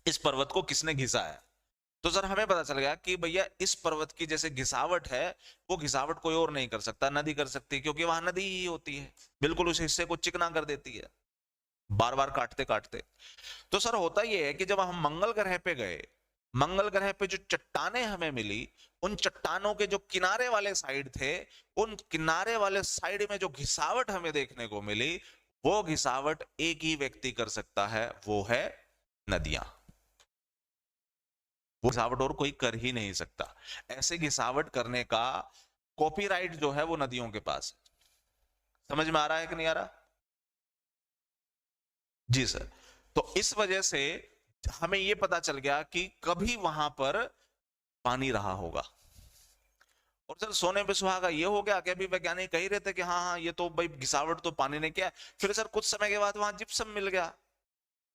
इस पर्वत को किसने घिसा है। तो सर हमें पता चल गया कि भैया इस पर्वत की जैसे घिसावट है, वो घिसावट कोई और नहीं कर सकता, नदी कर सकती है, क्योंकि वहां नदी ही होती है, बिल्कुल उस हिस्से को चिकना कर देती है बार बार काटते काटते। तो सर होता यह है कि जब हम मंगल ग्रह पे गए, मंगल ग्रह पे जो चट्टानें हमें मिली, उन चट्टानों के जो किनारे वाले साइड थे, उन किनारे वाले साइड में जो घिसावट हमें देखने को मिली, वो घिसावट एक ही व्यक्ति कर सकता है, वो है नदियां। वो घिसावट और कोई कर ही नहीं सकता। ऐसे घिसावट करने का कॉपीराइट जो है वो नदियों के पास है। समझ में आ रहा है कि नहीं आ रहा? जी सर। तो इस वजह से हमें यह पता चल गया कि कभी वहां पर पानी रहा होगा। और सर सोने पे सुहागा ये हो गया कि अभी वैज्ञानिक कह ही रहे थे कि हाँ हाँ ये तो भाई घिसावट तो पानी ने किया। फिर सर कुछ समय के बाद वहां जिप्सम मिल गया,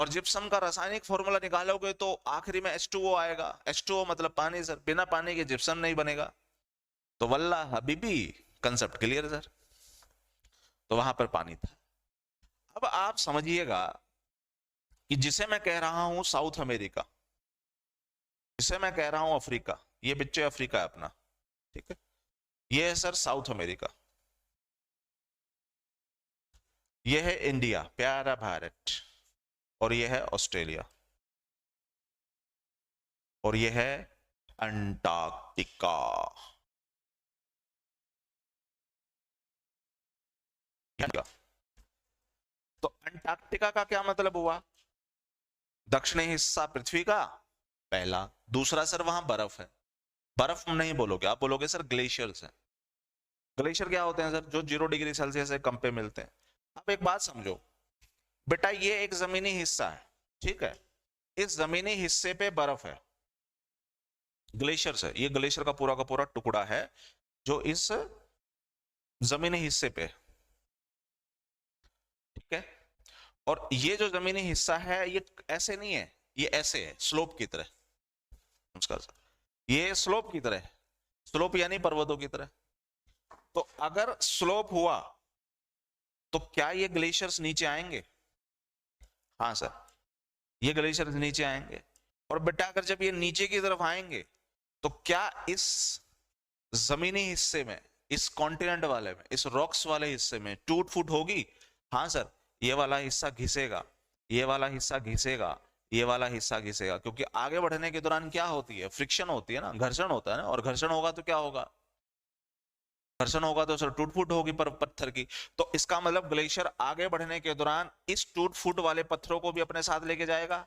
और जिप्सम का रासायनिक फॉर्मूला निकालोगे तो आखिरी में H2O आएगा। H2O मतलब पानी सर, बिना पानी के जिप्सम नहीं बनेगा। तो वल्ला हबीबी, कंसेप्ट क्लियर सर। तो वहां पर पानी था। अब आप समझिएगा कि जिसे मैं कह रहा हूं साउथ अमेरिका, जिसे मैं कह रहा हूं अफ्रीका, ये बिच्चे अफ्रीका है अपना, ठीक है, ये है सर साउथ अमेरिका, ये है इंडिया प्यारा भारत, और ये है ऑस्ट्रेलिया, और ये है अंटार्कटिका। तो अंटार्कटिका का क्या मतलब हुआ? दक्षिणी हिस्सा पृथ्वी का पहला। दूसरा सर वहां बर्फ है। बर्फ नहीं बोलोगे आप, बोलोगे सर ग्लेशियर्स है। ग्लेशियर क्या होते हैं सर? जो 0 डिग्री सेल्सियस से कम पे मिलते हैं। अब एक बात समझो बेटा, ये एक जमीनी हिस्सा है, ठीक है, इस जमीनी हिस्से पे बर्फ है, ग्लेशियर्स है, ये ग्लेशियर का पूरा टुकड़ा है जो इस जमीनी हिस्से पे, ठीक है। और ये जो जमीनी हिस्सा है ये ऐसे नहीं है, ये ऐसे है स्लोप की तरह। नमस्कार सर। ये स्लोप की तरह है, स्लोप यानी पर्वतों की तरह। तो अगर स्लोप हुआ तो क्या ये ग्लेशियर्स नीचे आएंगे? हाँ सर, ये ग्लेशियर्स नीचे आएंगे। और बेटा अगर जब ये नीचे की तरफ आएंगे तो क्या इस जमीनी हिस्से में, इस कॉन्टिनेंट वाले में, इस रॉक्स वाले हिस्से में टूट फूट होगी? हाँ सर, ये वाला हिस्सा घिसेगा, ये वाला हिस्सा घिसेगा, ये वाला हिस्सा घिसेगा, क्योंकि आगे बढ़ने के दौरान क्या होती है? फ्रिक्शन होती है ना, घर्षण होता है ना, और घर्षण होगा तो क्या होगा? घर्षण होगा तो सर टूट फूट होगी पर पत्थर की। तो इसका मतलब ग्लेशियर आगे बढ़ने के दौरान इस टूट फूट वाले पत्थरों को भी अपने साथ लेके जाएगा।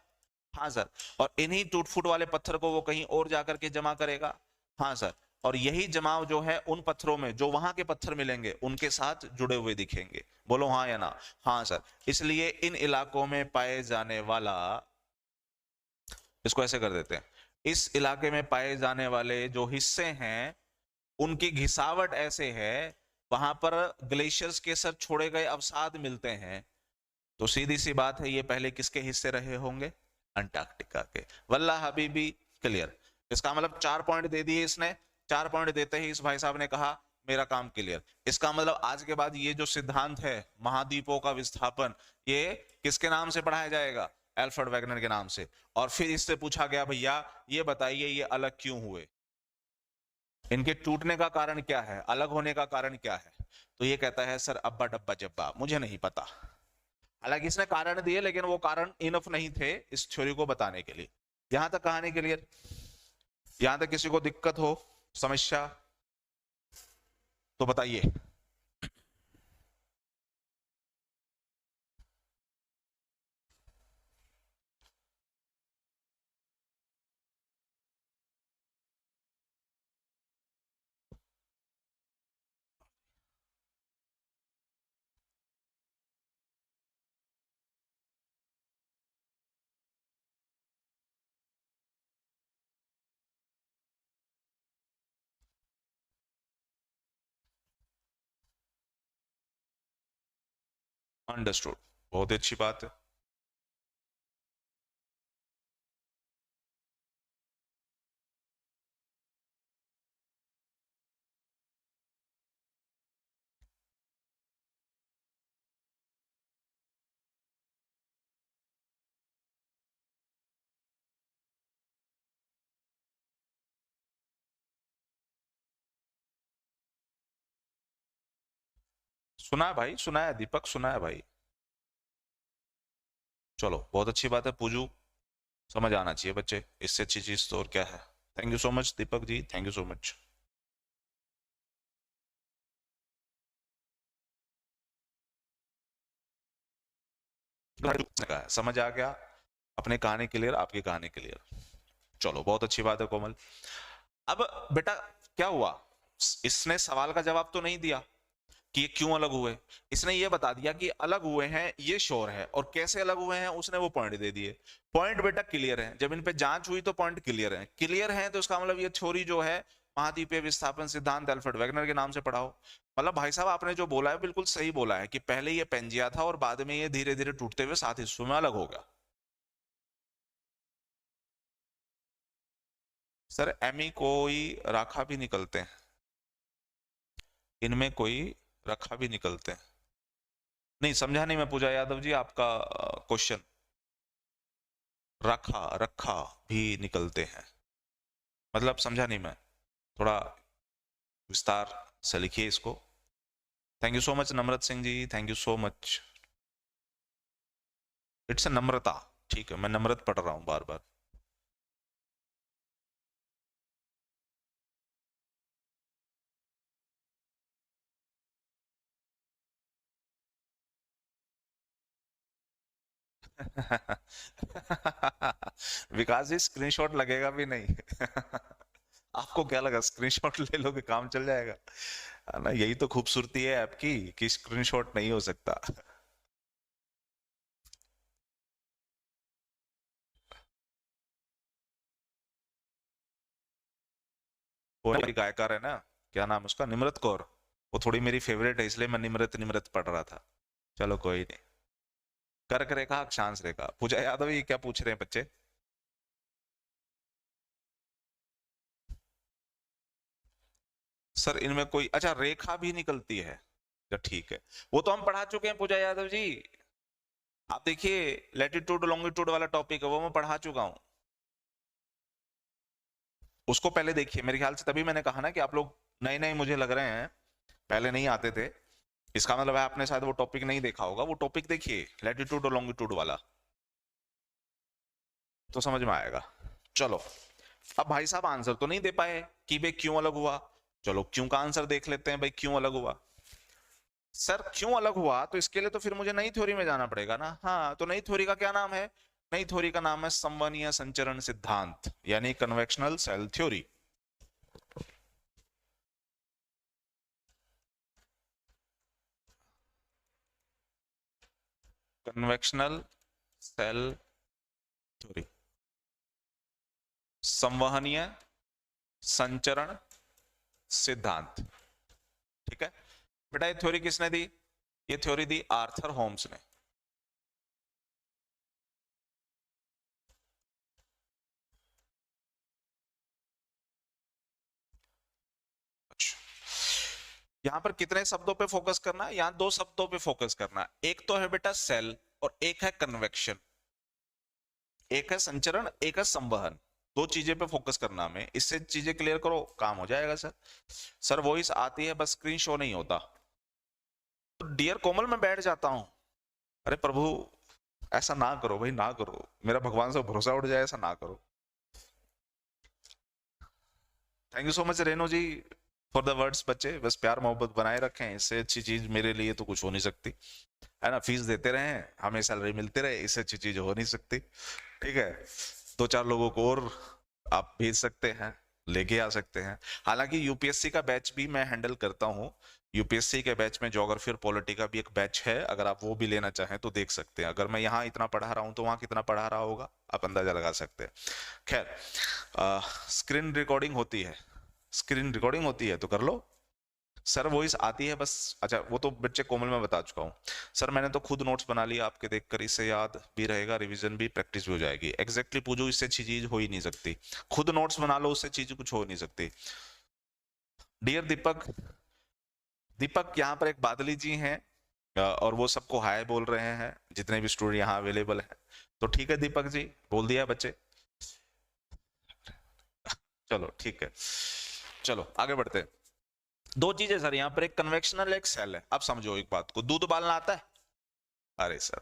हाँ सर, और इन्हीं टूट फूट वाले पत्थर को वो कहीं और जाकर के जमा करेगा। हाँ सर, और यही जमाव जो है उन पत्थरों में जो वहां के पत्थर मिलेंगे उनके साथ जुड़े हुए दिखेंगे। बोलो हाँ या ना? हाँ सर। इसलिए इन इलाकों में पाए जाने वाला, इसको ऐसे कर देते हैं, इस इलाके में पाए जाने वाले जो हिस्से हैं उनकी घिसावट ऐसे है, वहां पर ग्लेशियर्स के सर छोड़े गए अवसाद मिलते हैं। तो सीधी सी बात है, ये पहले किसके हिस्से रहे होंगे? अंटार्कटिका के। वल्ला हबीबी, क्लियर। इसका मतलब 4 पॉइंट दे दिए इसने। 4 पॉइंट देते ही इस भाई साहब ने कहा मेरा काम क्लियर। इसका मतलब आज के बाद ये जो सिद्धांत है महाद्वीपों का विस्थापन, ये किसके नाम से पढ़ाया जाएगा? एल्फ्रेड वैगनर के नाम से। और फिर इससे पूछा गया भैया ये बताइए ये अलग क्यों हुए, इनके टूटने का कारण क्या है, अलग होने का कारण क्या है? तो ये कहता है सर अब्बा डब्बा जब्बा, मुझे नहीं पता। हालांकि इसने कारण दिए लेकिन वो कारण इनफ नहीं थे इस थ्योरी को बताने के लिए। यहां तक कहानी क्लियर? यहां तक किसी को दिक्कत हो, समस्या तो बताइए। अंडरस्टूड, बहुत ही अच्छी बात है। सुना है भाई, सुना है दीपक, सुना है भाई। चलो बहुत अच्छी बात है पूजू, समझ आना चाहिए बच्चे, इससे अच्छी चीज तो और क्या है। Thank you so much Deepak ji, thank you so much. समझ आ गया, अपने कहानी क्लियर, आपकी कहानी क्लियर। चलो बहुत अच्छी बात है कोमल। अब बेटा क्या हुआ, इसने सवाल का जवाब तो नहीं दिया कि ये क्यों अलग हुए, इसने ये बता दिया कि अलग हुए हैं ये श्योर है, और कैसे अलग हुए हैं उसने वो पॉइंट दे दिए। पॉइंट बेटा क्लियर है, जब इन पे जांच हुई तो पॉइंट क्लियर है, क्लियर है तो इसका मतलब ये थ्योरी जो है महाद्वीपीय विस्थापन सिद्धांत अल्फ्रेड वेगनर के नाम से पढ़ा हो। मतलब भाई साहब आपने जो बोला है बिल्कुल सही बोला है कि पहले ये पेंजिया था और बाद में ये धीरे धीरे टूटते हुए 7 हिस्सों में अलग हो गया। सर एमी कोई राखा भी निकलते हैं, इनमें कोई रखा भी निकलते हैं। नहीं समझा नहीं मैं पूजा यादव जी आपका क्वेश्चन। रखा रखा भी निकलते हैं, मतलब समझा नहीं मैं, थोड़ा विस्तार से लिखिए इसको। Thank you so much Namrat Singh ji, thank you so much. It's a Namrata, ठीक है मैं नम्रत पढ़ रहा हूं बार बार। विकास जी स्क्रीनशॉट लगेगा भी नहीं। आपको क्या लगा स्क्रीनशॉट ले लोगे काम चल जाएगा, है ना, यही तो खूबसूरती है आपकी कि स्क्रीनशॉट नहीं हो सकता। वो मेरी गायकार है ना, क्या नाम उसका, निम्रत कौर, वो थोड़ी मेरी फेवरेट है इसलिए मैं निम्रत निम्रत पढ़ रहा था। चलो कोई नहीं। कर्क रेखा अक्षांश रेखा, पूजा यादव ये क्या पूछ रहे हैं बच्चे। सर इनमें कोई अच्छा रेखा भी निकलती है, तो ठीक है, वो तो हम पढ़ा चुके हैं पूजा यादव जी। आप देखिए लैटिट्यूड लॉन्गिट्यूड वाला टॉपिक है वो मैं पढ़ा चुका हूं, उसको पहले देखिए, मेरे ख्याल से तभी मैंने कहा ना कि आप लोग नए नए मुझे लग रहे हैं, पहले नहीं आते थे, इसका मतलब है आपने शायद वो टॉपिक नहीं देखा होगा, वो टॉपिक देखिए लैटिट्यूड और लॉन्गिट्यूड वाला, तो समझ में आएगा। चलो अब भाई साहब आंसर तो नहीं दे पाए कि भाई क्यों अलग हुआ, चलो क्यों का आंसर देख लेते हैं भाई क्यों अलग हुआ। सर क्यों अलग हुआ तो इसके लिए तो फिर मुझे नई थ्योरी में जाना पड़ेगा ना, हाँ तो नई थ्योरी का क्या नाम है, नई थ्योरी का नाम है संवहनीय संचरण सिद्धांत, यानी convectional cell theory. Convectional cell theory, संवहनीय संचरण सिद्धांत, ठीक है बेटा। ये थ्योरी किसने दी, ये थ्योरी दी आर्थर होम्स ने। अच्छा, यहां पर कितने शब्दों पे फोकस करना है, यहां दो शब्दों पे फोकस करना है, एक तो है बेटा सेल और एक है कन्वेक्शन, एक है संचरण एक है संवहन, दो चीजें पे फोकस करना हमें, इससे चीजें क्लियर करो काम हो जाएगा सर। सर वॉइस आती है बस स्क्रीन शो नहीं होता, तो डियर कोमल मैं बैठ जाता हूं। अरे प्रभु ऐसा ना करो भाई, ना करो, मेरा भगवान से भरोसा उठ जाए, ऐसा ना करो। Thank you so much Reno ji for the words, बच्चे बस प्यार मोहब्बत बनाए रखें, इससे अच्छी चीज मेरे लिए तो कुछ हो नहीं सकती, है ना, फीस देते रहे, हमें सैलरी मिलती रहे, इससे अच्छी चीज हो नहीं सकती, ठीक है। दो चार लोगों को और आप भेज सकते हैं, लेके आ सकते हैं। हालांकि यूपीएससी का बैच भी मैं हैंडल करता हूँ, यूपीएससी के बैच में ज्योग्राफी और पॉलिटी का भी एक बैच है, अगर आप वो भी लेना चाहें तो देख सकते हैं, अगर मैं यहाँ इतना पढ़ा रहा हूँ तो वहाँ कितना पढ़ा रहा होगा आप अंदाजा लगा सकते हैं। खैर स्क्रीन रिकॉर्डिंग होती है, स्क्रीन रिकॉर्डिंग होती है तो कर लो। सर वॉइस आती है बस, अच्छा वो तो बच्चे कोमल में बता चुका हूँ। सर मैंने तो खुद नोट्स बना लिया आपके देखकर, इससे याद भी रहेगा, रिवीजन भी, प्रैक्टिस भी हो जाएगी। एग्जैक्टली पूछो, इससे अच्छी चीज हो ही नहीं सकती, खुद नोट्स बना लो उससे चीज कुछ हो नहीं सकती। डियर दीपक, दीपक यहाँ पर एक बादली जी हैं, और वो सबको हाय बोल रहे हैं जितने भी स्टूडेंट यहाँ अवेलेबल हैं, तो ठीक है दीपक जी बोल दिया बच्चे। चलो ठीक है, चलो आगे बढ़ते हैं। दो चीजें सर यहाँ पर, एक कन्वेक्शनल एक सेल है। अब समझो एक बात को, दूध उबालना आता है? अरे सर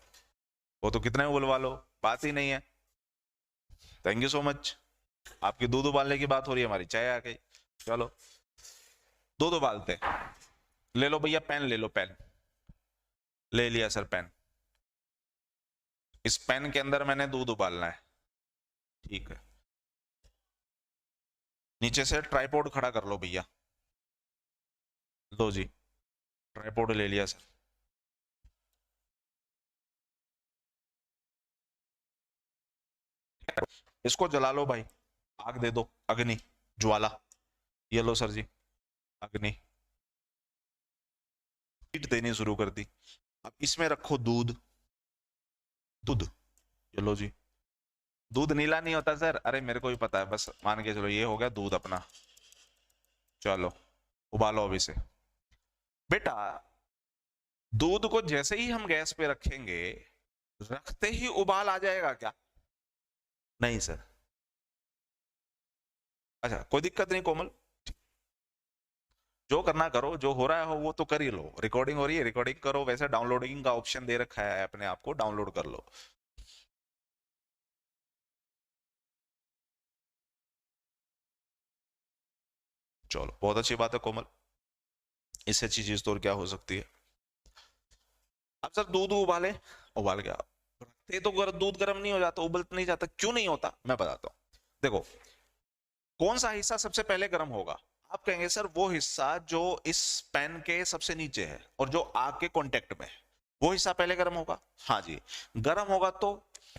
वो तो कितने उबलवा लो, बात ही नहीं है। थैंक यू सो मच, आपकी दूध उबालने की बात हो रही है, हमारी चाय आ गई। चलो दूध उबालते, ले लो भैया पेन ले लो, पेन ले लिया सर पेन। इस पेन के अंदर मैंने दूध उबालना है, ठीक है। नीचे से ट्राइपॉड खड़ा कर लो भैया, लो जी ट्राइपॉड ले लिया सर। इसको जला लो भाई, आग दे दो, अग्नि ज्वाला, ये लो सर जी अग्नि, हीट देनी शुरू कर दी। अब इसमें रखो दूध, दूध ये लो जी। दूध नीला नहीं होता सर, अरे मेरे को भी पता है, बस मान के चलो ये हो गया दूध अपना। चलो उबालो अभी से बेटा। दूध को जैसे ही हम गैस पे रखेंगे, रखते ही उबाल आ जाएगा क्या? नहीं सर। अच्छा कोई दिक्कत नहीं कोमल, जो करना करो, जो हो रहा है हो वो तो कर ही लो। रिकॉर्डिंग हो रही है, रिकॉर्डिंग करो, वैसे डाउनलोडिंग का ऑप्शन दे रखा है अपने आप को, डाउनलोड कर लो। चलो बहुत अच्छी बात है कोमल, इससे अच्छी चीज तो और क्या हो सकती है। अब सर दूध उबाले, उबाल गया, रखते तो दूध गर्म नहीं हो जाता, उबल नहीं जाता, क्यों नहीं होता मैं बताता हूँ। देखो कौन सा हिस्सा सबसे पहले गर्म होगा? आप कहेंगे सर वो हिस्सा जो इस पेन के सबसे नीचे है और जो आग के कांटेक्ट में है, वो हिस्सा पहले गर्म होगा। हाँ जी, गर्म होगा तो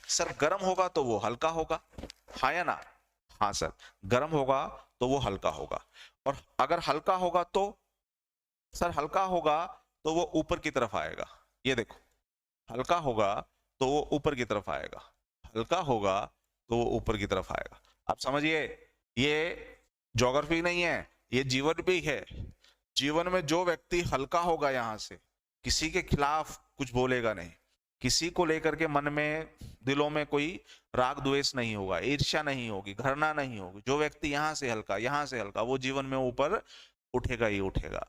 सर, गर्म होगा तो वो हल्का होगा, हाँ या ना? हाँ सर, गर्म होगा तो वो हल्का होगा, और अगर हल्का होगा तो सर, हल्का होगा तो वो ऊपर की तरफ आएगा। ये देखो, हल्का होगा तो वो ऊपर की तरफ आएगा, हल्का होगा तो वो ऊपर की तरफ आएगा। आप समझिए, ये ज्योग्राफी नहीं है, ये जीवन भी है। जीवन में जो व्यक्ति हल्का होगा यहां से, किसी के खिलाफ कुछ बोलेगा नहीं, किसी को लेकर के मन में दिलों में कोई राग द्वेष नहीं होगा, ईर्ष्या नहीं होगी, घृणा नहीं होगी। जो व्यक्ति यहां से हल्का, यहां से हल्का, वो जीवन में ऊपर उठेगा ही उठेगा,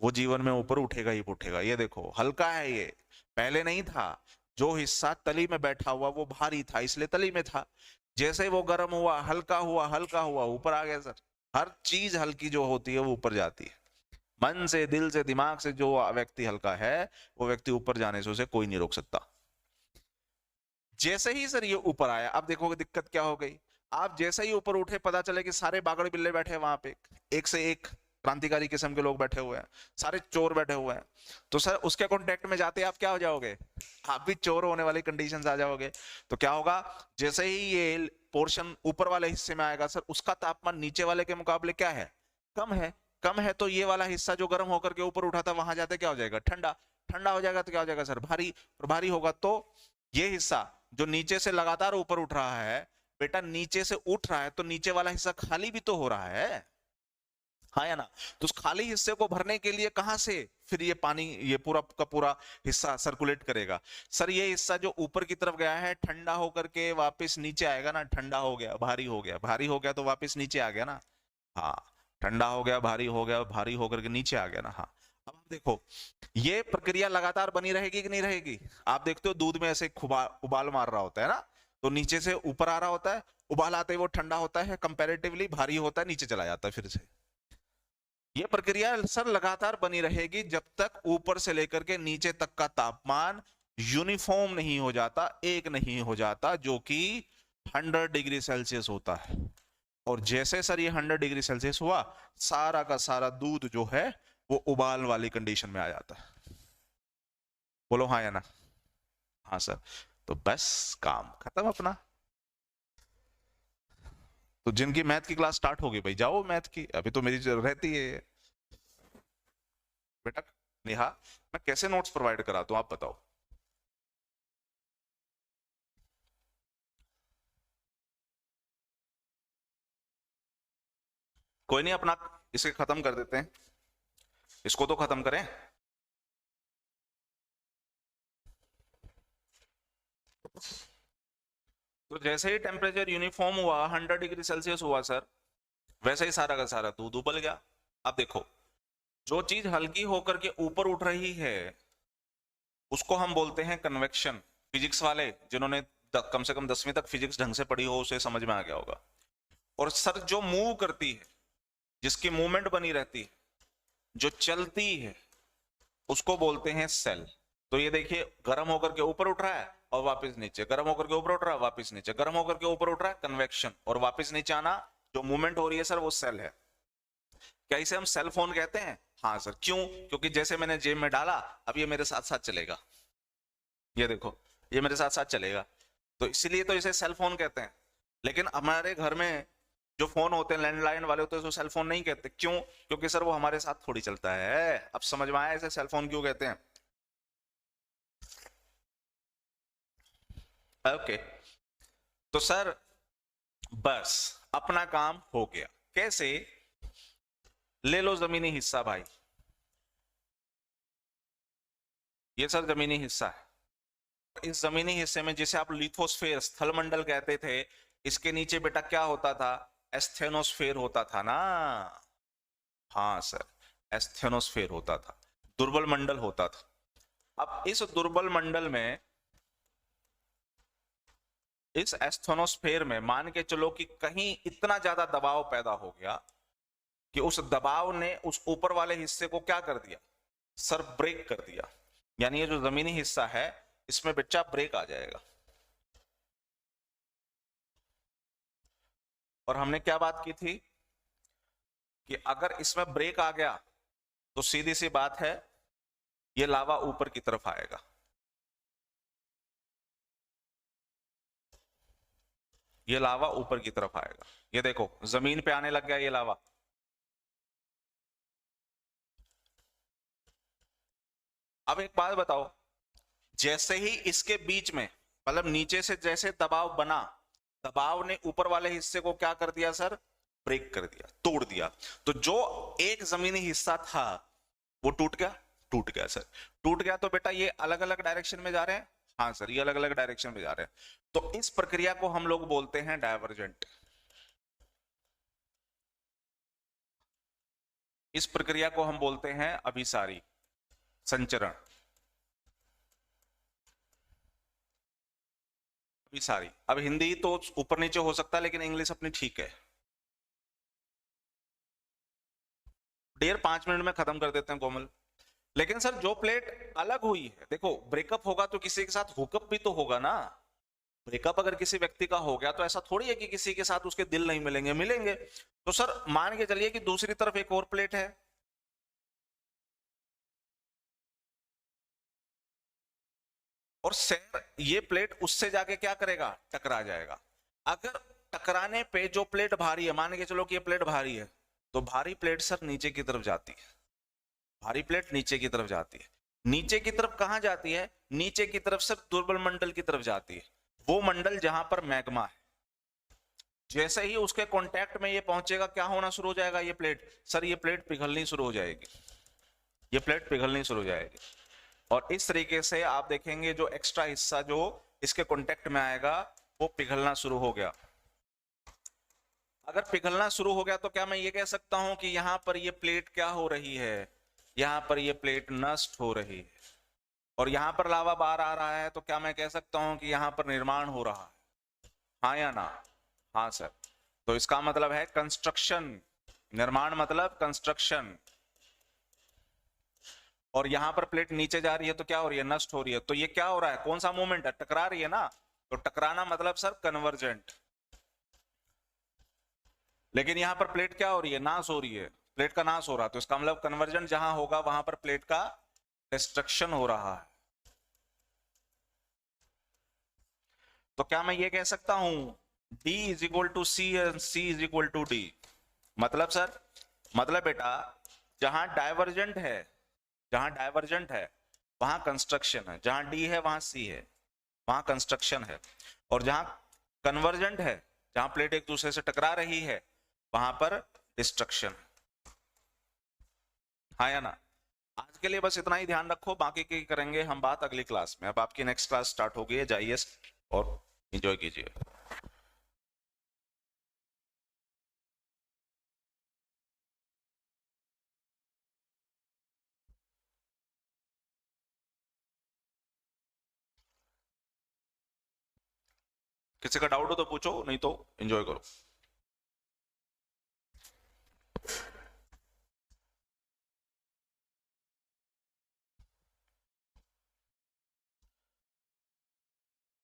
वो जीवन में ऊपर उठेगा ही उठेगा। ये देखो हल्का है, ये पहले नहीं था। जो हिस्सा तली में बैठा हुआ वो भारी था, इसलिए तली में था। जैसे वो गर्म हुआ, हल्का हुआ, हल्का हुआ, ऊपर आ गया सर। हर चीज हल्की जो होती है वो ऊपर जाती है। मन से, दिल से, दिमाग से जो व्यक्ति हल्का है, वो व्यक्ति ऊपर जाने से उसे कोई नहीं रोक सकता। जैसे ही सर ये ऊपर आया, अब देखोगे दिक्कत क्या हो गई। आप जैसे ही ऊपर उठे, पता चले कि सारे बागड़ बिल्ले बैठे हैं वहां पे, एक से एक क्रांतिकारी किस्म के लोग बैठे हुए हैं, सारे चोर बैठे हुए हैं। तो सर उसके कांटेक्ट में जाते आप क्या हो जाओगे? आप भी चोर होने वाली कंडीशन आ जाओगे। तो क्या होगा, जैसे ही ये पोर्शन ऊपर वाले हिस्से में आएगा सर, उसका तापमान नीचे वाले के मुकाबले क्या है? कम है। कम है तो ये वाला हिस्सा जो गर्म होकर के ऊपर उठा था, वहां जाते क्या हो जाएगा? ठंडा। ठंडा हो जाएगा तो क्या हो जाएगा सर? भारी। और भारी होगा तो ये हिस्सा जो नीचे से लगातार ऊपर उठ रहा है, बेटा नीचे से उठ रहा है तो नीचे वाला हिस्सा खाली भी तो हो रहा है, हाँ या ना? तो उस खाली हिस्से को भरने के लिए कहां से फिर ये पानी, ये पूरा का पूरा हिस्सा सर्कुलेट करेगा? सर ये हिस्सा जो ऊपर की तरफ गया है, ठंडा होकर के वापस नीचे आएगा ना। ठंडा हो गया, भारी हो गया, भारी हो गया तो वापस नीचे आ गया ना। हाँ, ठंडा हो गया, भारी हो गया, भारी होकर के नीचे आ गया ना। हाँ, अब आप देखो ये प्रक्रिया लगातार बनी रहेगी कि नहीं रहेगी? आप देखते हो दूध में ऐसे उबाल मार रहा होता है ना, तो नीचे से ऊपर आ रहा होता है, उबाल आते ही वो ठंडा होता है, कंपैरेटिवली भारी होता है, नीचे चला जाता है फिर से। ये प्रक्रिया सर लगातार बनी रहेगी जब तक ऊपर से लेकर के नीचे तक का तापमान यूनिफॉर्म नहीं हो जाता, एक नहीं हो जाता, जो कि 100 डिग्री सेल्सियस होता है। और जैसे सर ये 100 डिग्री सेल्सियस हुआ, सारा का सारा दूध जो है वो उबाल वाली कंडीशन में आ जाता है। बोलो हाँ या ना? हाँ सर। तो बस काम खत्म अपना। तो जिनकी मैथ की क्लास स्टार्ट होगी भाई जाओ मैथ की, अभी तो मेरी रहती है। बेटा नेहा, मैं कैसे नोट्स प्रोवाइड कराता हूं आप बताओ? कोई नहीं, अपना इसे खत्म कर देते हैं, इसको तो खत्म करें। तो जैसे ही टेम्परेचर यूनिफॉर्म हुआ, 100 डिग्री सेल्सियस हुआ सर, वैसे ही सारा का सारा दूध उबल गया। अब देखो जो चीज हल्की होकर के ऊपर उठ रही है उसको हम बोलते हैं कन्वेक्शन। फिजिक्स वाले जिन्होंने कम से कम 10वीं तक फिजिक्स ढंग से पढ़ी हो उसे समझ में आ गया होगा। और सर जो मूव करती है, जिसकी मूवमेंट बनी रहती है, जो चलती है, उसको बोलते हैं सेल। तो ये देखिए गर्म होकर के ऊपर उठ रहा है और वापस नीचे, गर्म होकर के ऊपर उठ रहा है वापस नीचे, गर्म होकर के ऊपर उठ रहा है, कन्वेक्शन। और वापस नीचे आना, जो मूवमेंट हो रही है सर वो सेल है। क्या इसे हम सेल फोन कहते हैं? हाँ सर। क्यों? क्योंकि जैसे मैंने जेब में डाला, अब ये मेरे साथ साथ चलेगा। ये देखो, ये मेरे साथ साथ चलेगा, तो इसीलिए तो इसे सेल फोन कहते हैं। लेकिन हमारे घर में जो फोन होते हैं लैंडलाइन वाले होते हैं उसको सेल फोन नहीं कहते। क्यों? क्योंकि सर वो हमारे साथ थोड़ी चलता है। अब समझ में आया इसे सेल फोन क्यों कहते हैं? ओके। तो सर बस अपना काम हो गया। कैसे? ले लो जमीनी हिस्सा भाई, ये सर जमीनी हिस्सा है। इस जमीनी हिस्से में जिसे आप लिथोस्फेयर स्थलमंडल कहते थे, इसके नीचे बेटा क्या होता था? एस्थेनोस्फेयर होता था ना। हाँ सर, एस्थेनोस्फेयर होता था, दुर्बल मंडल होता था। अब इस दुर्बल मंडल में, इस एस्थेनोस्फेयर में मान के चलो कि कहीं इतना ज्यादा दबाव पैदा हो गया कि उस दबाव ने उस ऊपर वाले हिस्से को क्या कर दिया सर? ब्रेक कर दिया। यानी ये जो जमीनी हिस्सा है इसमें बच्चा ब्रेक आ जाएगा। और हमने क्या बात की थी कि अगर इसमें ब्रेक आ गया तो सीधी सी बात है ये लावा ऊपर की तरफ आएगा। ये लावा ऊपर की तरफ आएगा। ये देखो जमीन पे आने लग गया ये लावा। अब एक बात बताओ, जैसे ही इसके बीच में मतलब नीचे से जैसे दबाव बना, दबाव ने ऊपर वाले हिस्से को क्या कर दिया सर? ब्रेक कर दिया, तोड़ दिया। तो जो एक जमीनी हिस्सा था वो टूट गया। टूट गया सर। टूट गया तो बेटा ये अलग अलग डायरेक्शन में जा रहे हैं। हाँ सर, ये अलग अलग डायरेक्शन में जा रहे हैं। तो इस प्रक्रिया को हम लोग बोलते हैं डायवर्जेंट। इस प्रक्रिया को हम बोलते हैं अभिसारी संचरण। अभिसारी। अब हिंदी तो ऊपर नीचे हो सकता है लेकिन इंग्लिश अपनी ठीक है। डेढ़ 5 मिनट में खत्म कर देते हैं कोमल। लेकिन सर जो प्लेट अलग हुई है, देखो ब्रेकअप होगा तो किसी के साथ हुकअप भी तो होगा ना। ब्रेकअप अगर किसी व्यक्ति का हो गया तो ऐसा थोड़ी है कि किसी के साथ उसके दिल नहीं मिलेंगे, मिलेंगे। तो सर मान के चलिए कि दूसरी तरफ एक और प्लेट है, और सर ये प्लेट उससे जाके क्या करेगा? टकरा जाएगा। अगर टकराने पे जो प्लेट भारी है, मान के चलो कि ये प्लेट भारी है, तो भारी प्लेट सर नीचे की तरफ जाती है। भारी प्लेट नीचे की तरफ जाती है। नीचे की तरफ कहां जाती है? नीचे की तरफ सर दुर्बल मंडल की तरफ जाती है, वो मंडल जहां पर मैग्मा है। जैसे ही उसके कांटेक्ट में ये पहुंचेगा, क्या होना शुरू हो जाएगा? ये प्लेट सर, ये प्लेट पिघलनी शुरू हो जाएगी। ये प्लेट पिघलनी शुरू हो जाएगी। और इस तरीके से आप देखेंगे जो एक्स्ट्रा हिस्सा जो इसके कांटेक्ट में आएगा वो पिघलना शुरू हो गया। अगर पिघलना शुरू हो गया तो क्या मैं ये कह सकता हूं कि यहां पर ये प्लेट क्या हो रही है? यहां पर ये प्लेट नष्ट हो रही है। और यहां पर लावा बाहर आ रहा है तो क्या मैं कह सकता हूं कि यहां पर निर्माण हो रहा है? हाँ या ना? हाँ सर। तो इसका मतलब है कंस्ट्रक्शन। निर्माण मतलब कंस्ट्रक्शन। और यहां पर प्लेट नीचे जा रही है तो क्या हो रही है? नष्ट हो रही है। तो ये क्या हो रहा है? कौन सा मूवमेंट है? टकरा रही है ना। तो टकराना मतलब सर कन्वर्जेंट। लेकिन यहां पर प्लेट क्या हो रही है? नाश हो रही है। प्लेट का नाश हो रहा है, तो इसका मतलब कन्वर्जेंट जहां होगा वहां पर प्लेट का डिस्ट्रक्शन हो रहा है। तो क्या मैं ये कह सकता हूं D is equal to C and C is equal to D? मतलब सर, मतलब बेटा जहां डाइवर्जेंट है, जहां डाइवर्जेंट है वहां कंस्ट्रक्शन है, जहां D है वहां C है, वहां कंस्ट्रक्शन है। और जहां कन्वर्जेंट है, जहां प्लेट एक दूसरे से टकरा रही है, वहां पर डिस्ट्रक्शन। हाँ या ना? आज के लिए बस इतना ही ध्यान रखो, बाकी की करेंगे हम बात अगली क्लास में। अब आपकी नेक्स्ट क्लास स्टार्ट हो गई है, जाइए और एंजॉय कीजिए। किसी का डाउट हो तो पूछो, नहीं तो एंजॉय करो।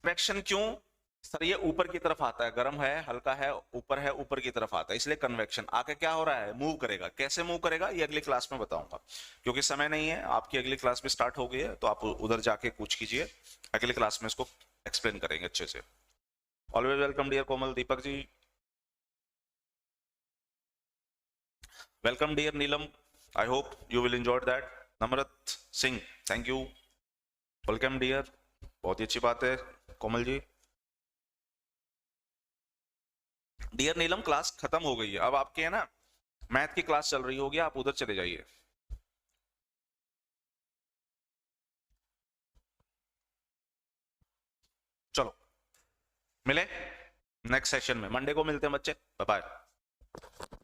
कन्वेक्शन क्यों? सर ये ऊपर की तरफ आता है, गर्म है, हल्का है, ऊपर की तरफ आता है, इसलिए कन्वेक्शन। आगे क्या हो रहा है, मूव करेगा। कैसे मूव करेगा ये अगली क्लास में बताऊंगा, क्योंकि समय नहीं है। आपकी अगली क्लास भी स्टार्ट हो गई है, तो आप उधर जाके पूछ कीजिए, अगली क्लास में इसको एक्सप्लेन करेंगे अच्छे से। Always welcome dear Komal, Deepak ji welcome, dear Neelam, I hope you will enjoy that. Namrat Singh thank you, welcome dear, बहुत ही अच्छी बात है कोमल जी। डियर नीलम क्लास खत्म हो गई है, अब आपके है ना मैथ की क्लास चल रही होगी, आप उधर चले जाइए। चलो मिले नेक्स्ट सेशन में, मंडे को मिलते हैं बच्चे, बाय बाय।